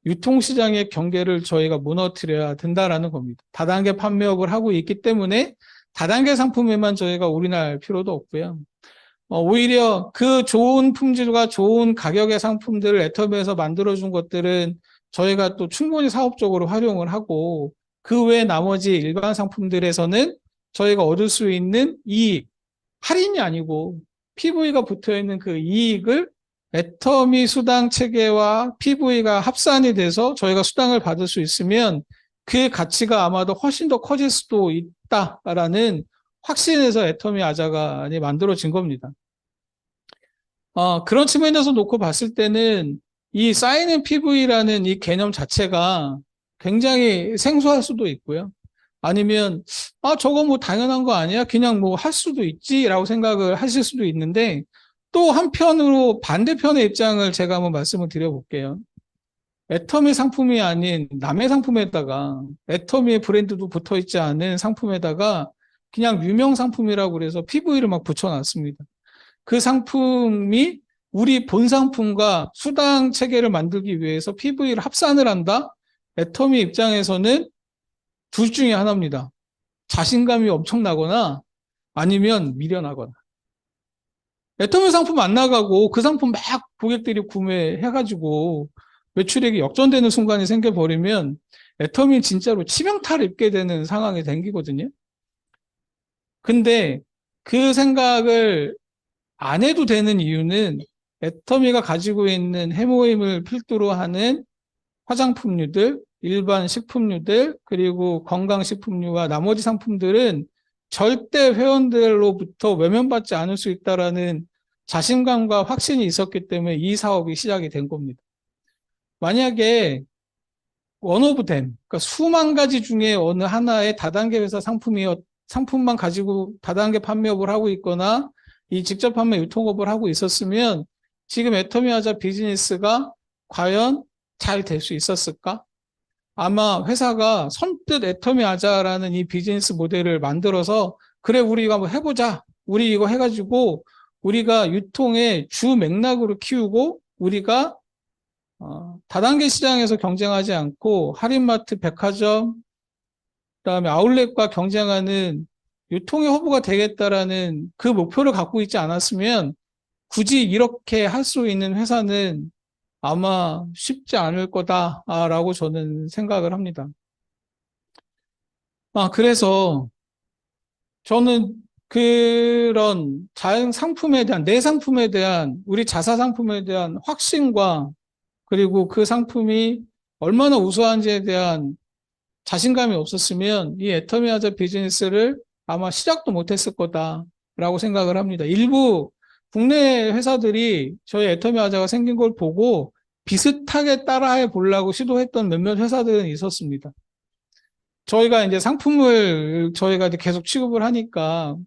유통시장의 경계를 저희가 무너뜨려야 된다라는 겁니다. 다단계 판매업을 하고 있기 때문에 다단계 상품에만 저희가 올인할 필요도 없고요. 오히려 그 좋은 품질과 좋은 가격의 상품들을 애터미에서 만들어준 것들은 저희가 또 충분히 사업적으로 활용을 하고 그 외 나머지 일반 상품들에서는 저희가 얻을 수 있는 이익, 할인이 아니고 PV가 붙어 있는 그 이익을 애터미 수당 체계와 PV가 합산이 돼서 저희가 수당을 받을 수 있으면 그 가치가 아마도 훨씬 더 커질 수도 있다라는 확신에서 애터미 아자가 만들어진 겁니다. 그런 측면에서 놓고 봤을 때는 이 사인앤 PV라는 이 개념 자체가 굉장히 생소할 수도 있고요. 아니면, 저거 뭐 당연한 거 아니야? 그냥 뭐 할 수도 있지라고 생각을 하실 수도 있는데 또 한편으로 반대편의 입장을 제가 한번 말씀을 드려볼게요. 애터미 상품이 아닌 남의 상품에다가 애터미의 브랜드도 붙어 있지 않은 상품에다가 그냥 유명 상품이라고 그래서 PV를 막 붙여놨습니다. 그 상품이 우리 본 상품과 수당 체계를 만들기 위해서 PV를 합산을 한다? 애터미 입장에서는 둘 중에 하나입니다. 자신감이 엄청나거나 아니면 미련하거나. 애터미 상품 안 나가고 그 상품 막 고객들이 구매해가지고 매출액이 역전되는 순간이 생겨버리면 애터미 진짜로 치명타를 입게 되는 상황이 생기거든요. 근데 그 생각을 안 해도 되는 이유는 애터미가 가지고 있는 해모임을 필두로 하는 화장품류들, 일반 식품류들, 그리고 건강식품류와 나머지 상품들은 절대 회원들로부터 외면받지 않을 수 있다라는 자신감과 확신이 있었기 때문에 이 사업이 시작이 된 겁니다. 만약에 원 오브 댐, 그러니까 수만 가지 중에 어느 하나의 다단계 회사 상품만 가지고 다단계 판매업을 하고 있거나 이 직접 판매 유통업을 하고 있었으면 지금 애터미 아자 비즈니스가 과연 잘 될 수 있었을까? 아마 회사가 선뜻 애터미 아자라는 이 비즈니스 모델을 만들어서 그래 우리 이거 한번 해보자. 우리 이거 해가지고 우리가 유통의 주 맥락으로 키우고 우리가 다단계 시장에서 경쟁하지 않고 할인마트, 백화점, 그다음에 아울렛과 경쟁하는 유통의 허브가 되겠다라는 그 목표를 갖고 있지 않았으면 굳이 이렇게 할 수 있는 회사는 아마 쉽지 않을 거다라고 저는 생각을 합니다. 그래서 저는 그런 상품에 대한, 내 상품에 대한, 우리 자사 상품에 대한 확신과 그리고 그 상품이 얼마나 우수한지에 대한 자신감이 없었으면 이 애터미 아자 비즈니스를 아마 시작도 못했을 거다라고 생각을 합니다. 일부 국내 회사들이 저희 애터미 아자가 생긴 걸 보고 비슷하게 따라해 보려고 시도했던 몇몇 회사들은 있었습니다. 저희가 이제 상품을 저희가 이제 계속 취급을 하니까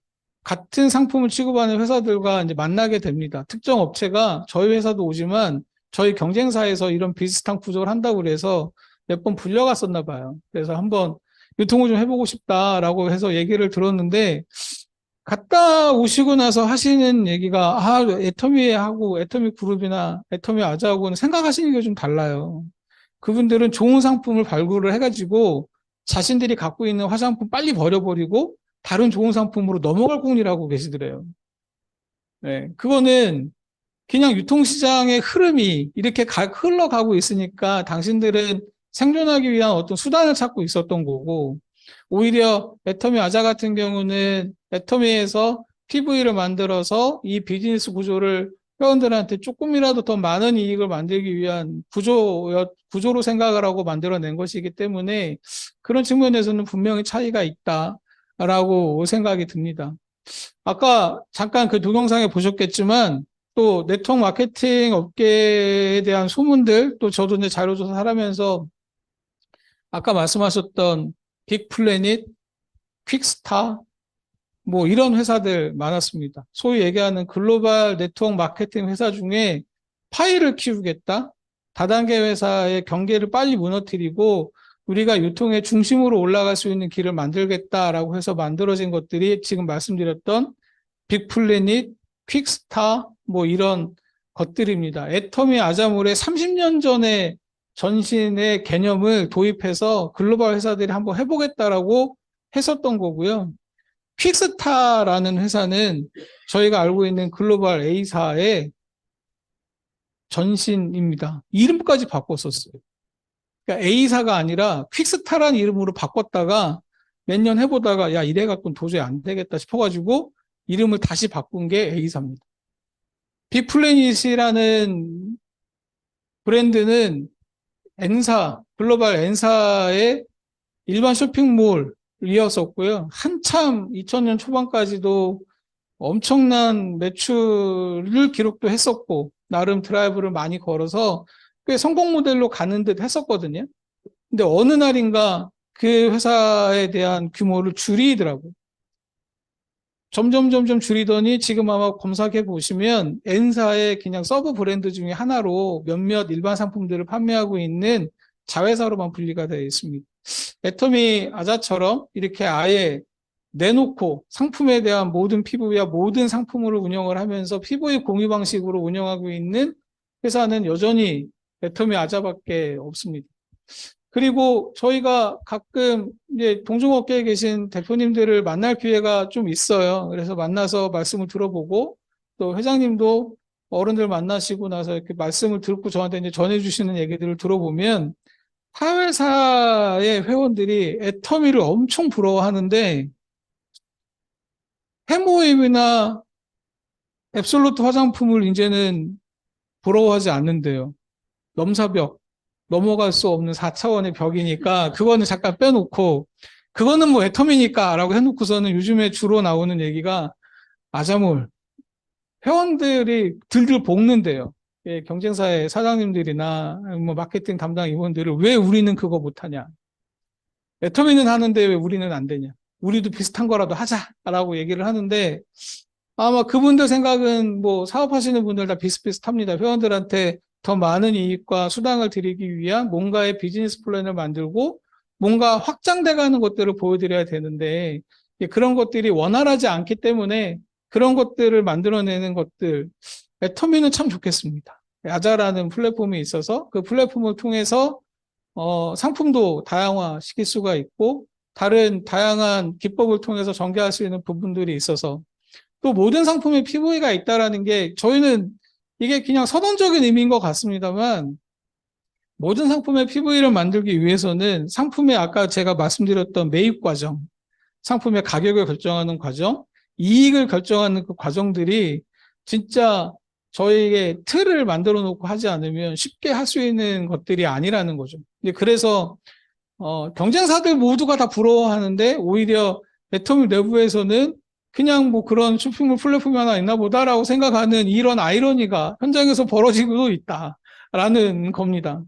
같은 상품을 취급하는 회사들과 이제 만나게 됩니다. 특정 업체가 저희 회사도 오지만 저희 경쟁사에서 이런 비슷한 구조를 한다고 그래서 몇 번 불려갔었나 봐요. 그래서 한번 유통을 좀 해보고 싶다라고 해서 얘기를 들었는데 갔다 오시고 나서 하시는 얘기가 애터미하고 애터미 그룹이나 애터미 아자하고는 생각하시는 게 좀 달라요. 그분들은 좋은 상품을 발굴을 해가지고 자신들이 갖고 있는 화장품 빨리 버려버리고 다른 좋은 상품으로 넘어갈 궁리라고 계시더래요. 네, 그거는 그냥 유통시장의 흐름이 이렇게 흘러가고 있으니까 당신들은 생존하기 위한 어떤 수단을 찾고 있었던 거고, 오히려 애터미 아자 같은 경우는 애터미에서 PV를 만들어서 이 비즈니스 구조를 회원들한테 조금이라도 더 많은 이익을 만들기 위한 구조로 생각을 하고 만들어낸 것이기 때문에 그런 측면에서는 분명히 차이가 있다라고 생각이 듭니다. 아까 잠깐 그 동영상에 보셨겠지만 또 네트워크 마케팅 업계에 대한 소문들 또 저도 이제 자료조사를 하면서 아까 말씀하셨던 빅플래닛, 퀵스타 뭐 이런 회사들 많았습니다. 소위 얘기하는 글로벌 네트워크 마케팅 회사 중에 파이를 키우겠다. 다단계 회사의 경계를 빨리 무너뜨리고 우리가 유통의 중심으로 올라갈 수 있는 길을 만들겠다라고 해서 만들어진 것들이 지금 말씀드렸던 빅플래닛, 퀵스타 뭐 이런 것들입니다. 애터미 아자몰의 30년 전에 전신의 개념을 도입해서 글로벌 회사들이 한번 해보겠다라고 했었던 거고요. 퀵스타라는 회사는 저희가 알고 있는 글로벌 A사의 전신입니다. 이름까지 바꿨었어요. 그러니까 A사가 아니라 퀵스타라는 이름으로 바꿨다가 몇 년 해보다가 야 이래갖고는 도저히 안 되겠다 싶어가지고 이름을 다시 바꾼 게 A사입니다. 빅플래닛이라는 브랜드는 N사, 글로벌 N사의 일반 쇼핑몰이었었고요. 한참 2000년 초반까지도 엄청난 매출을 기록도 했었고, 나름 드라이브를 많이 걸어서 꽤 성공 모델로 가는 듯 했었거든요. 근데 어느 날인가 그 회사에 대한 규모를 줄이더라고요. 점점 줄이더니 지금 아마 검색해 보시면 N사의 그냥 서브 브랜드 중에 하나로 몇몇 일반 상품들을 판매하고 있는 자회사로만 분리가 되어 있습니다. 애터미 아자처럼 이렇게 아예 내놓고 상품에 대한 모든 PV와 모든 상품으로 운영을 하면서 PV 공유 방식으로 운영하고 있는 회사는 여전히 애터미 아자밖에 없습니다. 그리고 저희가 가끔 이제 동종업계에 계신 대표님들을 만날 기회가 좀 있어요. 그래서 만나서 말씀을 들어보고 또 회장님도 어른들 만나시고 나서 이렇게 말씀을 듣고 저한테 이제 전해주시는 얘기들을 들어보면 타 회사의 회원들이 애터미를 엄청 부러워하는데 해모임이나 앱솔루트 화장품을 이제는 부러워하지 않는데요. 넘사벽, 넘어갈 수 없는 4차원의 벽이니까 그거는 잠깐 빼놓고 그거는 뭐 애터미니까 라고 해놓고서는 요즘에 주로 나오는 얘기가 아자몰, 회원들이 들들 볶는데요. 예, 경쟁사의 사장님들이나 뭐 마케팅 담당 임원들을 왜 우리는 그거 못하냐. 애터미는 하는데 왜 우리는 안 되냐. 우리도 비슷한 거라도 하자라고 얘기를 하는데 아마 그분들 생각은 뭐 사업하시는 분들 다 비슷비슷합니다. 회원들한테 더 많은 이익과 수당을 드리기 위한 뭔가의 비즈니스 플랜을 만들고 뭔가 확장돼 가는 것들을 보여드려야 되는데 그런 것들이 원활하지 않기 때문에 그런 것들을 만들어내는 것들 애터미는 참 좋겠습니다. 야자라는 플랫폼이 있어서 그 플랫폼을 통해서 상품도 다양화 시킬 수가 있고 다른 다양한 기법을 통해서 전개할 수 있는 부분들이 있어서 또 모든 상품에 PV가 있다라는 게 저희는 이게 그냥 선언적인 의미인 것 같습니다만 모든 상품의 PV를 만들기 위해서는 상품의 아까 제가 말씀드렸던 매입 과정, 상품의 가격을 결정하는 과정, 이익을 결정하는 그 과정들이 진짜 저희에게 틀을 만들어 놓고 하지 않으면 쉽게 할 수 있는 것들이 아니라는 거죠. 그래서 경쟁사들 모두가 다 부러워하는데 오히려 애터미 내부에서는 그냥 뭐 그런 쇼핑몰 플랫폼이 하나 있나 보다라고 생각하는 이런 아이러니가 현장에서 벌어지고 있다라는 겁니다.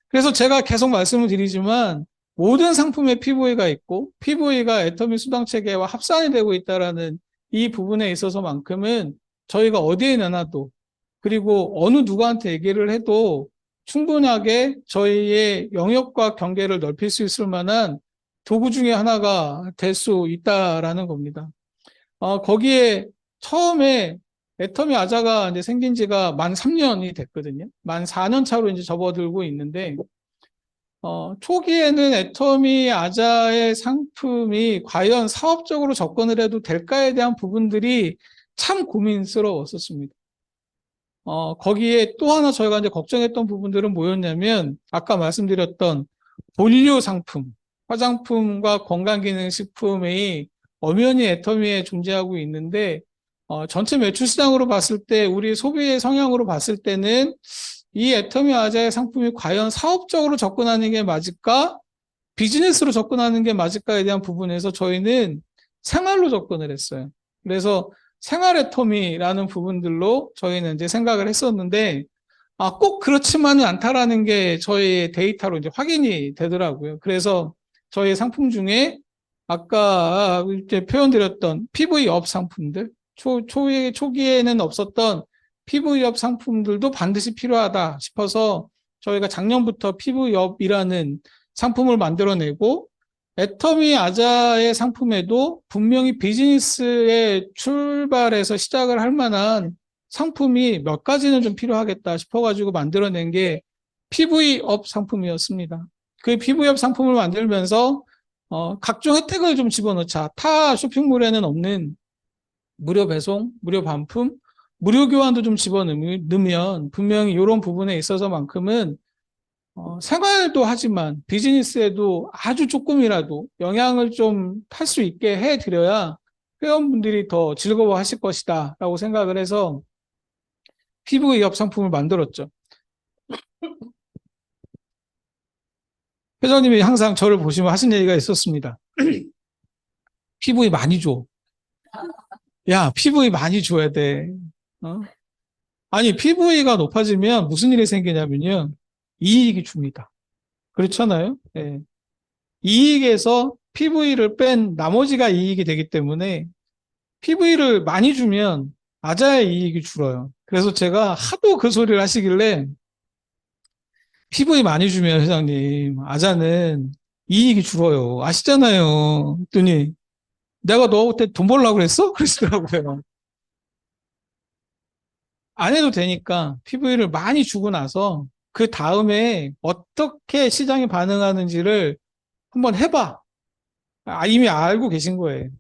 그래서 제가 계속 말씀을 드리지만 모든 상품에 PV가 있고 PV가 애터미 수당 체계와 합산이 되고 있다라는 이 부분에 있어서만큼은 저희가 어디에 내놔도 그리고 어느 누구한테 얘기를 해도 충분하게 저희의 영역과 경계를 넓힐 수 있을 만한 도구 중에 하나가 될 수 있다라는 겁니다. 거기에 처음에 애터미 아자가 이제 생긴 지가 만 3년이 됐거든요. 만 4년 차로 이제 접어들고 있는데, 초기에는 애터미 아자의 상품이 과연 사업적으로 접근을 해도 될까에 대한 부분들이 참 고민스러웠었습니다. 거기에 또 하나 저희가 이제 걱정했던 부분들은 뭐였냐면, 아까 말씀드렸던 본류 상품, 화장품과 건강기능식품의 엄연히 애터미에 존재하고 있는데 전체 매출 시장으로 봤을 때 우리 소비의 성향으로 봤을 때는 이 애터미 아자의 상품이 과연 사업적으로 접근하는 게 맞을까? 비즈니스로 접근하는 게 맞을까에 대한 부분에서 저희는 생활로 접근을 했어요. 그래서 생활 애터미라는 부분들로 저희는 이제 생각을 했었는데, 꼭 그렇지만은 않다라는 게 저희 데이터로 이제 확인이 되더라고요. 그래서 저희 상품 중에 아까 이제 표현드렸던 PV업 상품들, 초기에는 없었던 PV업 상품들도 반드시 필요하다 싶어서 저희가 작년부터 PV업이라는 상품을 만들어내고, 애터미 아자의 상품에도 분명히 비즈니스의 출발에서 시작을 할 만한 상품이 몇 가지는 좀 필요하겠다 싶어가지고 만들어낸 게 PV업 상품이었습니다. 그 PV업 상품을 만들면서 각종 혜택을 좀 집어넣자. 타 쇼핑몰에는 없는 무료 배송, 무료 반품, 무료 교환도 좀 집어넣으면 분명히 이런 부분에 있어서만큼은 생활도 하지만 비즈니스에도 아주 조금이라도 영향을 좀 탈 수 있게 해드려야 회원분들이 더 즐거워하실 것이다 라고 생각을 해서 PV업 상품을 만들었죠. 회장님이 항상 저를 보시면 하신 얘기가 있었습니다. PV 많이 줘. 야, PV 많이 줘야 돼. 어? 아니, PV가 높아지면 무슨 일이 생기냐면요. 이익이 줍니다. 그렇잖아요? 예. 이익에서 PV를 뺀 나머지가 이익이 되기 때문에 PV를 많이 주면 아자의 이익이 줄어요. 그래서 제가 하도 그 소리를 하시길래 PV 많이 주면 회장님, 아자는 이익이 줄어요. 아시잖아요. 했더니 내가 너한테 돈 벌려고 그랬어? 그러시더라고요. 안 해도 되니까 PV를 많이 주고 나서 그 다음에 어떻게 시장이 반응하는지를 한번 해봐. 이미 알고 계신 거예요.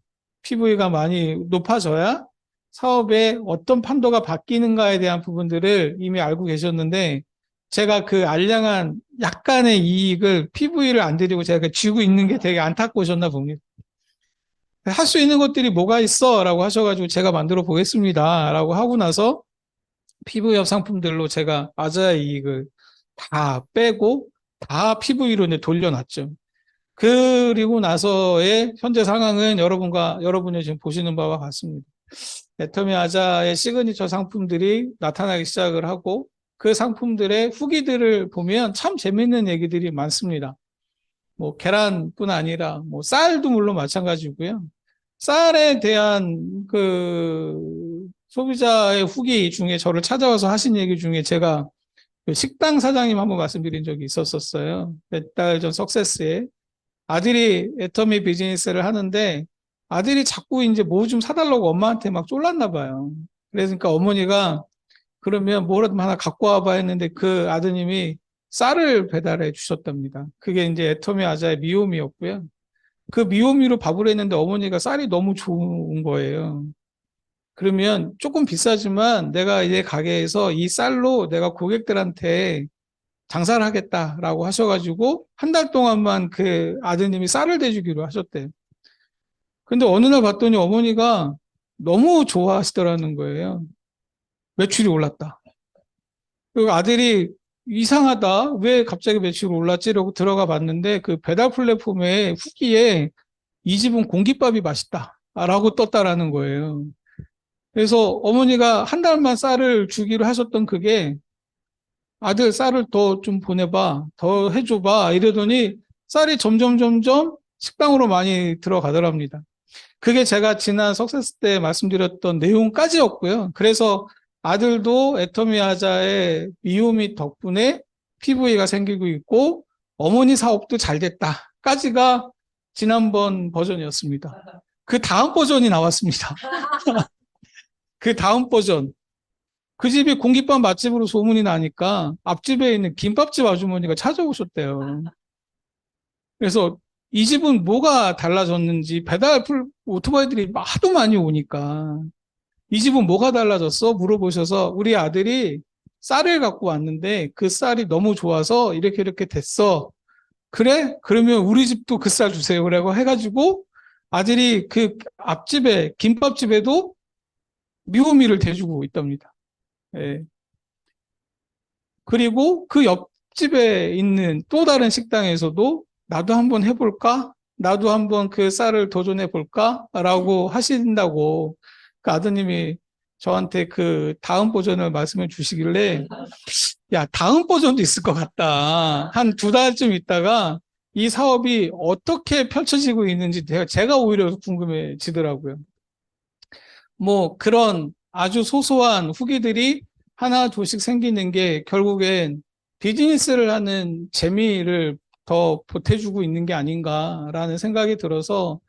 PV가 많이 높아져야 사업의 어떤 판도가 바뀌는가에 대한 부분들을 이미 알고 계셨는데 제가 그 알량한 약간의 이익을 PV를 안 드리고 제가 쥐고 있는 게 되게 안타까우셨나 봅니다. 할 수 있는 것들이 뭐가 있어? 라고 하셔가지고 제가 만들어 보겠습니다. 라고 하고 나서 PV업 상품들로 제가 아자의 이익을 다 빼고 다 PV로 돌려놨죠. 그리고 나서의 현재 상황은 여러분이 지금 보시는 바와 같습니다. 애터미 아자의 시그니처 상품들이 나타나기 시작을 하고 그 상품들의 후기들을 보면 참 재밌는 얘기들이 많습니다. 뭐 계란뿐 아니라 뭐 쌀도 물론 마찬가지고요. 쌀에 대한 그 소비자의 후기 중에 저를 찾아와서 하신 얘기 중에 제가 그 식당 사장님 한번 말씀드린 적이 있었어요. 몇 달 전 석세스에 아들이 애터미 비즈니스를 하는데 아들이 자꾸 이제 뭐 좀 사달라고 엄마한테 막 쫄랐나 봐요. 그러니까 어머니가 그러면 뭐라도 하나 갖고 와봐 했는데 그 아드님이 쌀을 배달해 주셨답니다. 그게 이제 애터미 아자의 미오미였고요. 그 미오미로 밥을 했는데 어머니가 쌀이 너무 좋은 거예요. 그러면 조금 비싸지만 내가 이제 가게에서 이 쌀로 내가 고객들한테 장사를 하겠다라고 하셔가지고 한 달 동안만 그 아드님이 쌀을 대주기로 하셨대요. 근데 어느 날 봤더니 어머니가 너무 좋아하시더라는 거예요. 매출이 올랐다. 그리고 아들이 이상하다. 왜 갑자기 매출이 올랐지? 이러고 들어가 봤는데 그 배달 플랫폼에 후기에 이 집은 공깃밥이 맛있다. 라고 떴다라는 거예요. 그래서 어머니가 한 달만 쌀을 주기로 하셨던 그게 아들 쌀을 더 좀 보내봐. 더 해줘봐. 이러더니 쌀이 점점 식당으로 많이 들어가더랍니다. 그게 제가 지난 석세스 때 말씀드렸던 내용까지였고요. 그래서 아들도 애터미 하자의 미오미 덕분에 PV가 생기고 있고 어머니 사업도 잘 됐다까지가 지난번 버전이었습니다. 그 다음 버전이 나왔습니다. 그 다음 버전. 그 집이 공깃밥 맛집으로 소문이 나니까 앞집에 있는 김밥집 아주머니가 찾아오셨대요. 그래서 이 집은 뭐가 달라졌는지 오토바이들이 하도 많이 오니까 이 집은 뭐가 달라졌어? 물어보셔서 우리 아들이 쌀을 갖고 왔는데 그 쌀이 너무 좋아서 이렇게 됐어. 그래? 그러면 우리 집도 그 쌀 주세요. 그래고 해가지고 아들이 그 앞집에 김밥집에도 미오미를 대주고 있답니다. 예. 그리고 그 옆집에 있는 또 다른 식당에서도 나도 한번 해볼까? 나도 한번 그 쌀을 도전해 볼까? 라고 하신다고 그 아드님이 저한테 그 다음 버전을 말씀해 주시길래 야, 다음 버전도 있을 것 같다. 한 두 달쯤 있다가 이 사업이 어떻게 펼쳐지고 있는지 제가 오히려 궁금해지더라고요. 뭐 그런 아주 소소한 후기들이 하나 둘씩 생기는 게 결국엔 비즈니스를 하는 재미를 더 보태주고 있는 게 아닌가라는 생각이 들어서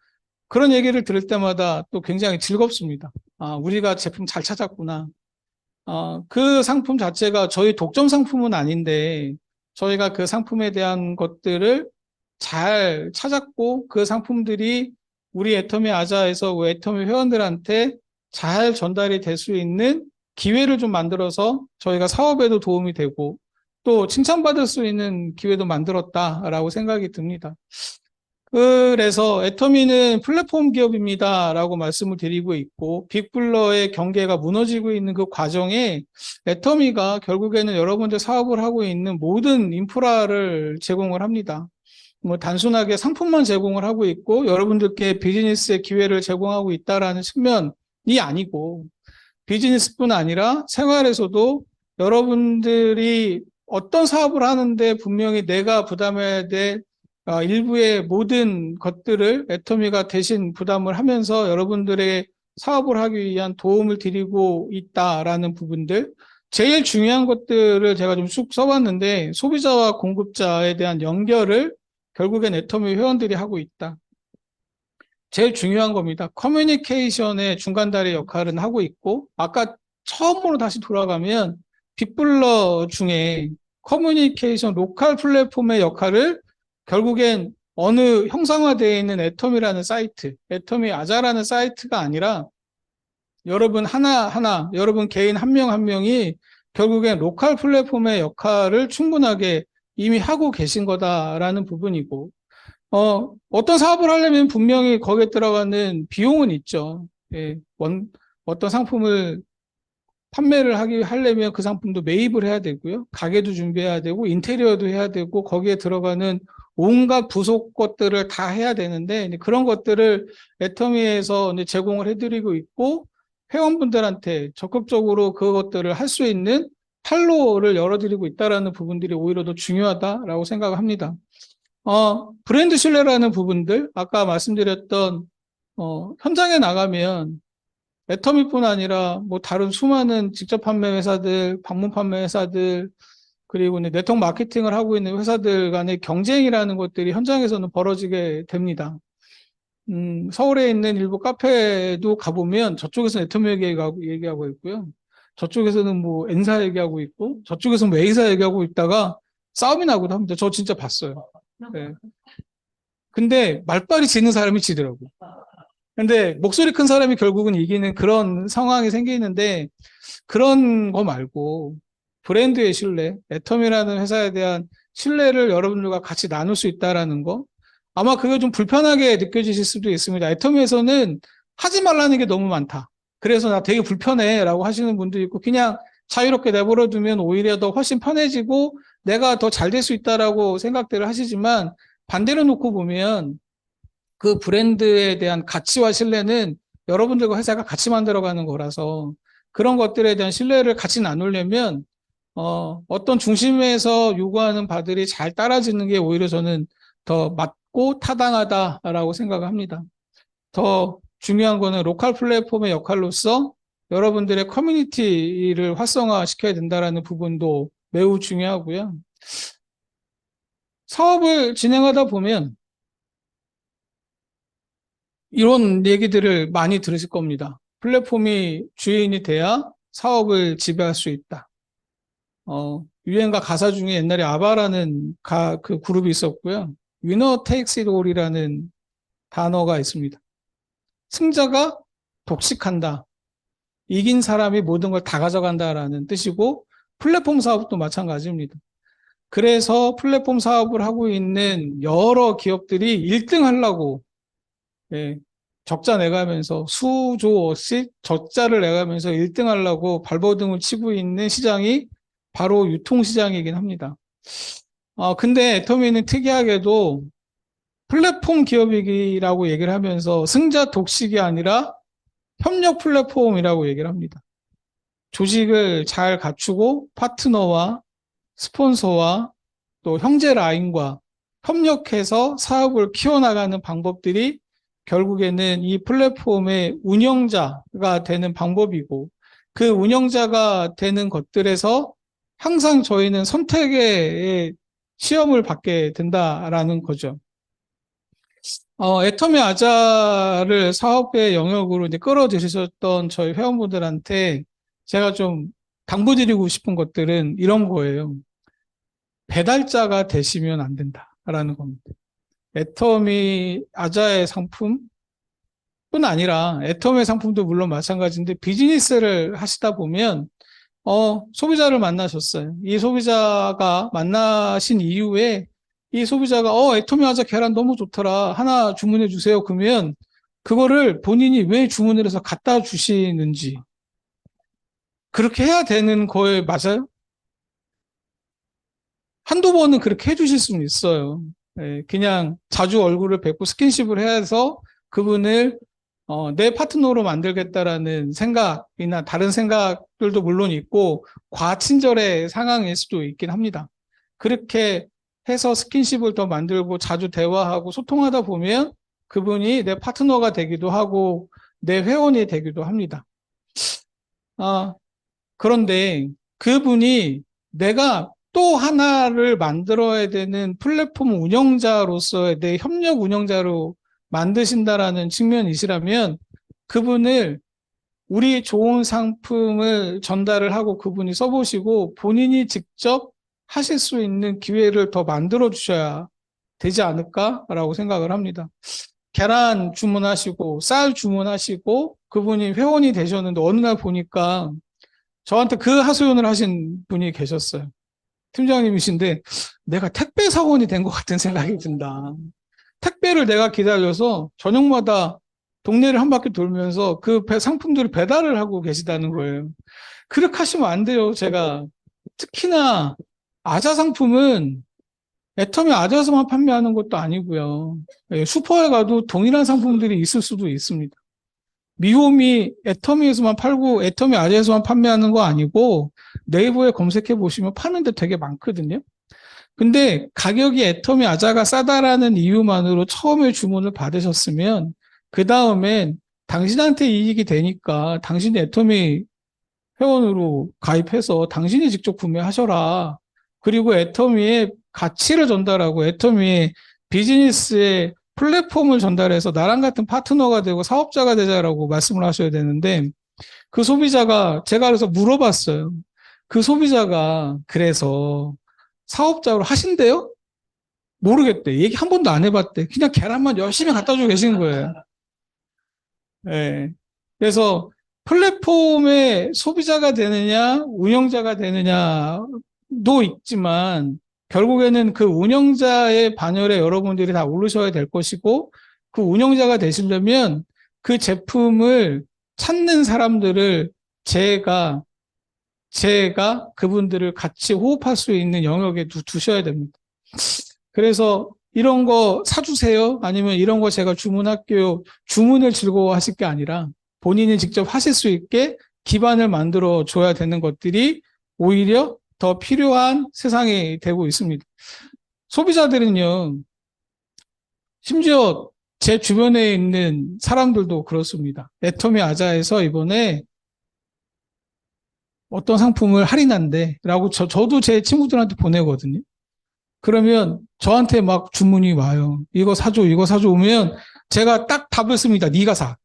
그런 얘기를 들을 때마다 또 굉장히 즐겁습니다. 아, 우리가 제품 잘 찾았구나. 그 상품 자체가 저희 독점 상품은 아닌데 저희가 그 상품에 대한 것들을 잘 찾았고 그 상품들이 우리 애터미 아자에서 애터미 회원들한테 잘 전달이 될 수 있는 기회를 좀 만들어서 저희가 사업에도 도움이 되고 또 칭찬받을 수 있는 기회도 만들었다라고 생각이 듭니다. 그래서 애터미는 플랫폼 기업입니다라고 말씀을 드리고 있고 빅블러의 경계가 무너지고 있는 그 과정에 애터미가 결국에는 여러분들 사업을 하고 있는 모든 인프라를 제공을 합니다. 뭐 단순하게 상품만 제공을 하고 있고 여러분들께 비즈니스의 기회를 제공하고 있다라는 측면이 아니고 비즈니스뿐 아니라 생활에서도 여러분들이 어떤 사업을 하는데 분명히 내가 부담해야 될 일부의 모든 것들을 애터미가 대신 부담을 하면서 여러분들의 사업을 하기 위한 도움을 드리고 있다라는 부분들. 제일 중요한 것들을 제가 좀 쑥 써봤는데 소비자와 공급자에 대한 연결을 결국엔 애터미 회원들이 하고 있다. 제일 중요한 겁니다. 커뮤니케이션의 중간다리 역할은 하고 있고, 아까 처음으로 다시 돌아가면 빅블러 중에 커뮤니케이션 로컬 플랫폼의 역할을 결국엔 어느 형상화되어 있는 애터미라는 사이트, 애터미 아자라는 사이트가 아니라 여러분 하나하나, 여러분 개인 한 명 한 명이 결국엔 로컬 플랫폼의 역할을 충분하게 이미 하고 계신 거다라는 부분이고, 어떤 사업을 하려면 분명히 거기에 들어가는 비용은 있죠. 예, 어떤 상품을 판매를 하려면 그 상품도 매입을 해야 되고요. 가게도 준비해야 되고, 인테리어도 해야 되고, 거기에 들어가는 온갖 부속 것들을 다 해야 되는데, 이제 그런 것들을 애터미에서 이제 제공을 해드리고 있고, 회원분들한테 적극적으로 그것들을 할 수 있는 판로를 열어드리고 있다라는 부분들이 오히려 더 중요하다라고 생각을 합니다. 브랜드 신뢰라는 부분들, 아까 말씀드렸던, 현장에 나가면 애터미뿐 아니라 뭐 다른 수많은 직접 판매 회사들, 방문 판매 회사들, 그리고 이제 네트워크 마케팅을 하고 있는 회사들 간의 경쟁이라는 것들이 현장에서는 벌어지게 됩니다. 서울에 있는 일부 카페도 가보면 저쪽에서는 애터미 얘기하고 있고요. 저쪽에서는 뭐 N사 얘기하고 있고, 저쪽에서는 A사 얘기하고 있다가 싸움이 나기도 합니다. 저 진짜 봤어요. 네. 근데 말빨이 지는 사람이 지더라고. 근데 목소리 큰 사람이 결국은 이기는 그런 상황이 생기는데 그런 거 말고 브랜드의 신뢰, 애텀이라는 회사에 대한 신뢰를 여러분들과 같이 나눌 수 있다라는 거. 아마 그게 좀 불편하게 느껴지실 수도 있습니다. 애텀에서는 하지 말라는 게 너무 많다. 그래서 나 되게 불편해 라고 하시는 분도 있고 그냥 자유롭게 내버려 두면 오히려 더 훨씬 편해지고 내가 더 잘 될 수 있다라고 생각들을 하시지만 반대로 놓고 보면 그 브랜드에 대한 가치와 신뢰는 여러분들과 회사가 같이 만들어가는 거라서 그런 것들에 대한 신뢰를 같이 나누려면 어떤 중심에서 요구하는 바들이 잘 따라지는 게 오히려 저는 더 맞고 타당하다라고 생각을 합니다. 더 중요한 거는 로컬 플랫폼의 역할로서 여러분들의 커뮤니티를 활성화시켜야 된다라는 부분도 매우 중요하고요. 사업을 진행하다 보면 이런 얘기들을 많이 들으실 겁니다. 플랫폼이 주인이 돼야 사업을 지배할 수 있다. 유행가 가사 중에 옛날에 아바라는 그 그룹이 있었고요. 위너 테이크스 잇 올이라는 단어가 있습니다. 승자가 독식한다. 이긴 사람이 모든 걸 다 가져간다라는 뜻이고 플랫폼 사업도 마찬가지입니다. 그래서 플랫폼 사업을 하고 있는 여러 기업들이 1등 하려고 예, 적자 내가면서 수조 없이 적자를 내가면서 1등 하려고 발버둥을 치고 있는 시장이 바로 유통시장이긴 합니다. 근데 애터미는 특이하게도 플랫폼 기업이라고 얘기를 하면서 승자 독식이 아니라 협력 플랫폼이라고 얘기를 합니다. 조직을 잘 갖추고 파트너와 스폰서와 또 형제 라인과 협력해서 사업을 키워나가는 방법들이 결국에는 이 플랫폼의 운영자가 되는 방법이고, 그 운영자가 되는 것들에서 항상 저희는 선택의 시험을 받게 된다라는 거죠. 애터미 아자를 사업의 영역으로 이제 끌어들이셨던 저희 회원분들한테 제가 좀 당부드리고 싶은 것들은 이런 거예요. 배달자가 되시면 안 된다라는 겁니다. 애터미 아자의 상품뿐 아니라 애터미 상품도 물론 마찬가지인데 비즈니스를 하시다 보면 소비자를 만나셨어요. 이 소비자가 만나신 이후에 이 소비자가 애터미 아자 계란 너무 좋더라. 하나 주문해 주세요. 그러면 그거를 본인이 왜 주문을 해서 갖다 주시는지 그렇게 해야 되는 거에 맞아요? 한두 번은 그렇게 해주실 수는 있어요. 그냥 자주 얼굴을 뵙고 스킨십을 해서 그분을 내 파트너로 만들겠다라는 생각이나 다른 생각들도 물론 있고 과친절의 상황일 수도 있긴 합니다. 그렇게 해서 스킨십을 더 만들고 자주 대화하고 소통하다 보면 그분이 내 파트너가 되기도 하고 내 회원이 되기도 합니다. 그런데 그분이 내가 또 하나를 만들어야 되는 플랫폼 운영자로서의 내 협력 운영자로 만드신다라는 측면이시라면 그분을 우리 좋은 상품을 전달을 하고 그분이 써보시고 본인이 직접 하실 수 있는 기회를 더 만들어 주셔야 되지 않을까라고 생각을 합니다. 계란 주문하시고 쌀 주문하시고 그분이 회원이 되셨는데 어느 날 보니까 저한테 그 하소연을 하신 분이 계셨어요. 팀장님이신데 내가 택배 사원이 된 것 같은 생각이 든다. 택배를 내가 기다려서 저녁마다 동네를 한 바퀴 돌면서 그 상품들을 배달을 하고 계시다는 거예요. 그렇게 하시면 안 돼요. 제가 특히나 아자 상품은 애터미 아자에서만 판매하는 것도 아니고요. 슈퍼에 가도 동일한 상품들이 있을 수도 있습니다. 미홈이 애터미에서만 팔고 애터미 아자에서만 판매하는 거 아니고 네이버에 검색해 보시면 파는 데 되게 많거든요. 근데 가격이 애터미 아자가 싸다라는 이유만으로 처음에 주문을 받으셨으면 그 다음엔 당신한테 이익이 되니까 당신이 애터미 회원으로 가입해서 당신이 직접 구매하셔라. 그리고 애터미의 가치를 전달하고 애터미의 비즈니스의 플랫폼을 전달해서 나랑 같은 파트너가 되고 사업자가 되자라고 말씀을 하셔야 되는데 그 소비자가 제가 그래서 물어봤어요. 그 소비자가 그래서 사업자로 하신대요? 모르겠대. 얘기 한 번도 안 해봤대. 그냥 계란만 열심히 갖다 주고 계시는 거예요. 네. 그래서 플랫폼의 소비자가 되느냐, 운영자가 되느냐도 있지만 결국에는 그 운영자의 반열에 여러분들이 다 오르셔야 될 것이고 그 운영자가 되시려면 그 제품을 찾는 사람들을 제가 그분들을 같이 호흡할 수 있는 영역에 두셔야 됩니다. 그래서 이런 거 사주세요. 아니면 이런 거 제가 주문할게요. 주문을 즐거워하실 게 아니라 본인이 직접 하실 수 있게 기반을 만들어 줘야 되는 것들이 오히려 더 필요한 세상이 되고 있습니다. 소비자들은요, 심지어 제 주변에 있는 사람들도 그렇습니다. 애터미 아자에서 이번에 어떤 상품을 할인한대 라고 저도 제 친구들한테 보내거든요. 그러면 저한테 막 주문이 와요. 이거 사줘, 이거 사줘 오면 제가 딱 답을 씁니다. 네가 사.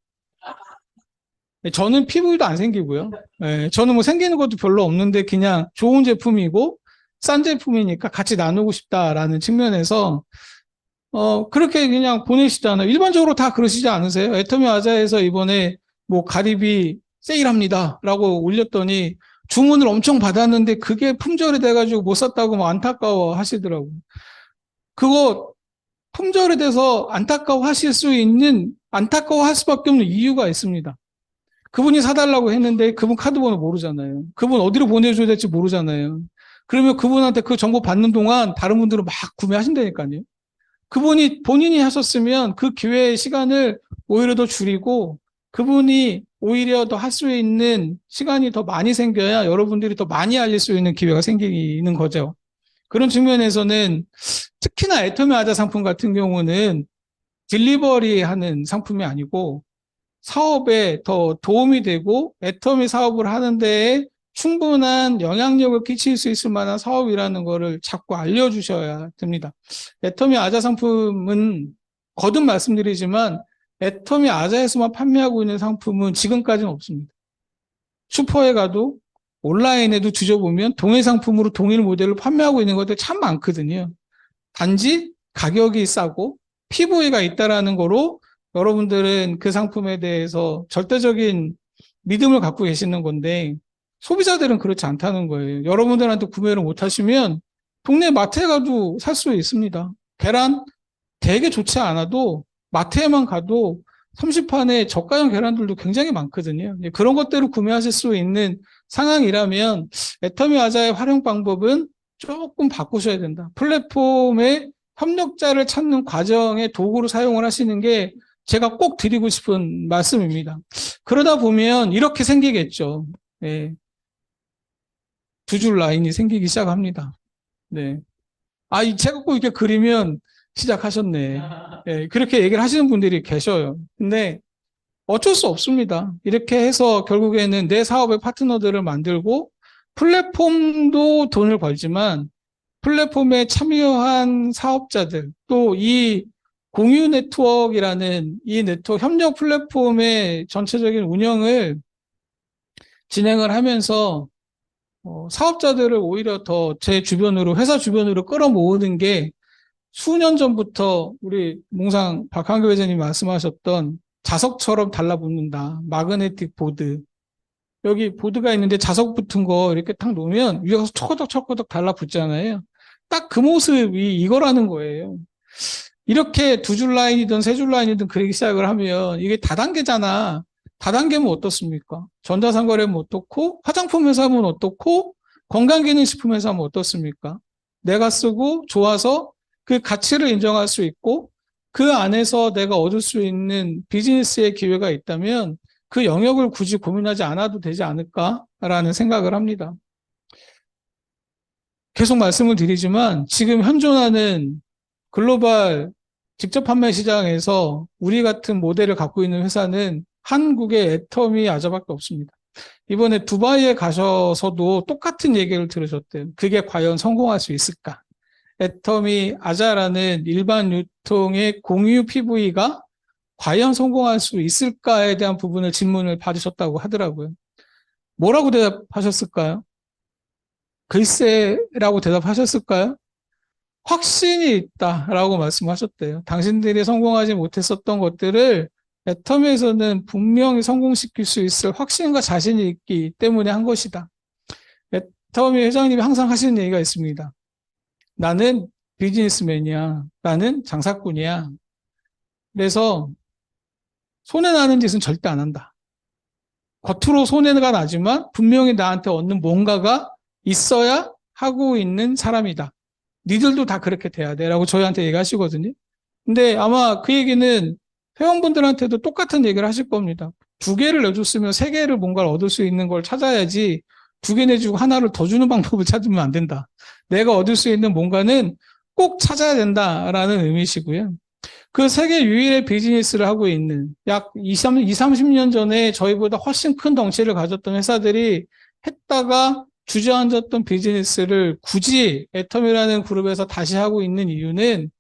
저는 피부도 안 생기고요. 저는 뭐 생기는 것도 별로 없는데 그냥 좋은 제품이고 싼 제품이니까 같이 나누고 싶다라는 측면에서 그렇게 그냥 보내시잖아요. 일반적으로 다 그러시지 않으세요? 애터미 아자에서 이번에 뭐 가리비 세일합니다 라고 올렸더니 주문을 엄청 받았는데 그게 품절이 돼가지고 못 샀다고 뭐 안타까워 하시더라고요. 그거 품절이 돼서 안타까워 하실 수 있는 안타까워할 수밖에 없는 이유가 있습니다. 그분이 사달라고 했는데 그분 카드 번호 모르잖아요. 그분 어디로 보내줘야 될지 모르잖아요. 그러면 그분한테 그 정보 받는 동안 다른 분들은 막 구매하신다니까요. 그분이 본인이 하셨으면 그 기회의 시간을 오히려 더 줄이고 그분이 오히려 더 할 수 있는 시간이 더 많이 생겨야 여러분들이 더 많이 알릴 수 있는 기회가 생기는 거죠. 그런 측면에서는 특히나 애터미 아자 상품 같은 경우는 딜리버리 하는 상품이 아니고 사업에 더 도움이 되고 애터미 사업을 하는 데에 충분한 영향력을 끼칠 수 있을 만한 사업이라는 거를 자꾸 알려주셔야 됩니다. 애터미 아자 상품은 거듭 말씀드리지만 애터미 아자에서만 판매하고 있는 상품은 지금까지는 없습니다. 슈퍼에 가도 온라인에도 뒤져보면 동일 상품으로 동일 모델을 판매하고 있는 것들 참 많거든요. 단지 가격이 싸고 PV가 있다라는 거로 여러분들은 그 상품에 대해서 절대적인 믿음을 갖고 계시는 건데 소비자들은 그렇지 않다는 거예요. 여러분들한테 구매를 못 하시면 동네 마트에 가도 살 수 있습니다. 계란 되게 좋지 않아도 마트에만 가도 30판의 저가형 계란들도 굉장히 많거든요. 그런 것들을 구매하실 수 있는 상황이라면 애터미 아자의 활용 방법은 조금 바꾸셔야 된다. 플랫폼의 협력자를 찾는 과정의 도구로 사용을 하시는 게 제가 꼭 드리고 싶은 말씀입니다. 그러다 보면 이렇게 생기겠죠. 네. 두 줄 라인이 생기기 시작합니다. 네. 아, 이 제가 꼭 이렇게 그리면 시작하셨네. 네. 그렇게 얘기를 하시는 분들이 계셔요. 근데 어쩔 수 없습니다. 이렇게 해서 결국에는 내 사업의 파트너들을 만들고 플랫폼도 돈을 벌지만 플랫폼에 참여한 사업자들 또 이 공유 네트워크라는 이 네트워크 협력 플랫폼의 전체적인 운영을 진행을 하면서 사업자들을 오히려 더 제 주변으로 회사 주변으로 끌어모으는 게 수년 전부터 우리 몽상 박한교 회장님이 말씀하셨던 자석처럼 달라붙는다. 마그네틱 보드. 여기 보드가 있는데 자석 붙은 거 이렇게 탁 놓으면 위에서 초코덕초코덕 달라붙잖아요. 딱 그 모습이 이거라는 거예요. 이렇게 두 줄 라인이든 세 줄 라인이든 그리기 시작을 하면 이게 다단계잖아. 다단계면 어떻습니까? 전자상거래면 어떻고 화장품 회사면 어떻고 건강기능식품 회사면 어떻습니까? 내가 쓰고 좋아서 그 가치를 인정할 수 있고 그 안에서 내가 얻을 수 있는 비즈니스의 기회가 있다면 그 영역을 굳이 고민하지 않아도 되지 않을까라는 생각을 합니다. 계속 말씀을 드리지만 지금 현존하는 글로벌 직접 판매 시장에서 우리 같은 모델을 갖고 있는 회사는 한국의 애터미 아자밖에 없습니다. 이번에 두바이에 가셔서도 똑같은 얘기를 들으셨대요. 그게 과연 성공할 수 있을까? 애터미 아자라는 일반 유통의 공유 PV가 과연 성공할 수 있을까에 대한 부분을 질문을 받으셨다고 하더라고요. 뭐라고 대답하셨을까요? 글쎄라고 대답하셨을까요? 확신이 있다라고 말씀하셨대요. 당신들이 성공하지 못했었던 것들을 애터미에서는 분명히 성공시킬 수 있을 확신과 자신이 있기 때문에 한 것이다. 애터미 회장님이 항상 하시는 얘기가 있습니다. 나는 비즈니스맨이야. 나는 장사꾼이야. 그래서 손해나는 짓은 절대 안 한다. 겉으로 손해가 나지만 분명히 나한테 얻는 뭔가가 있어야 하고 있는 사람이다. 니들도 다 그렇게 돼야 돼 라고 저희한테 얘기하시거든요. 근데 아마 그 얘기는 회원분들한테도 똑같은 얘기를 하실 겁니다. 두 개를 내줬으면 세 개를 뭔가를 얻을 수 있는 걸 찾아야지 두 개 내주고 하나를 더 주는 방법을 찾으면 안 된다. 내가 얻을 수 있는 뭔가는 꼭 찾아야 된다라는 의미시고요. 그 세계 유일의 비즈니스를 하고 있는 약 20, 30년 전에 저희보다 훨씬 큰 덩치를 가졌던 회사들이 했다가 주저앉았던 비즈니스를 굳이 애터미라는 그룹에서 다시 하고 있는 이유는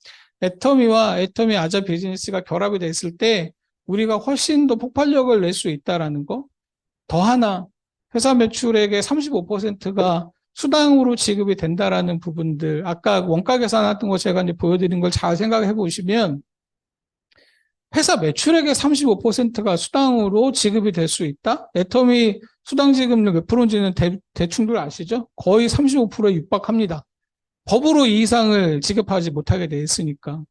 애터미와 애터미 아자 비즈니스가 결합이 됐을 때 우리가 훨씬 더 폭발력을 낼 수 있다라는 거. 더 하나 회사 매출액의 35%가 수당으로 지급이 된다라는 부분들. 아까 원가 계산했던 거 제가 이제 보여드린 걸 잘 생각해 보시면 회사 매출액의 35%가 수당으로 지급이 될 수 있다? 애터미 수당 지급률 몇 프로인지는 대충들 아시죠? 거의 35%에 육박합니다. 법으로 이 이상을 지급하지 못하게 돼 있으니까.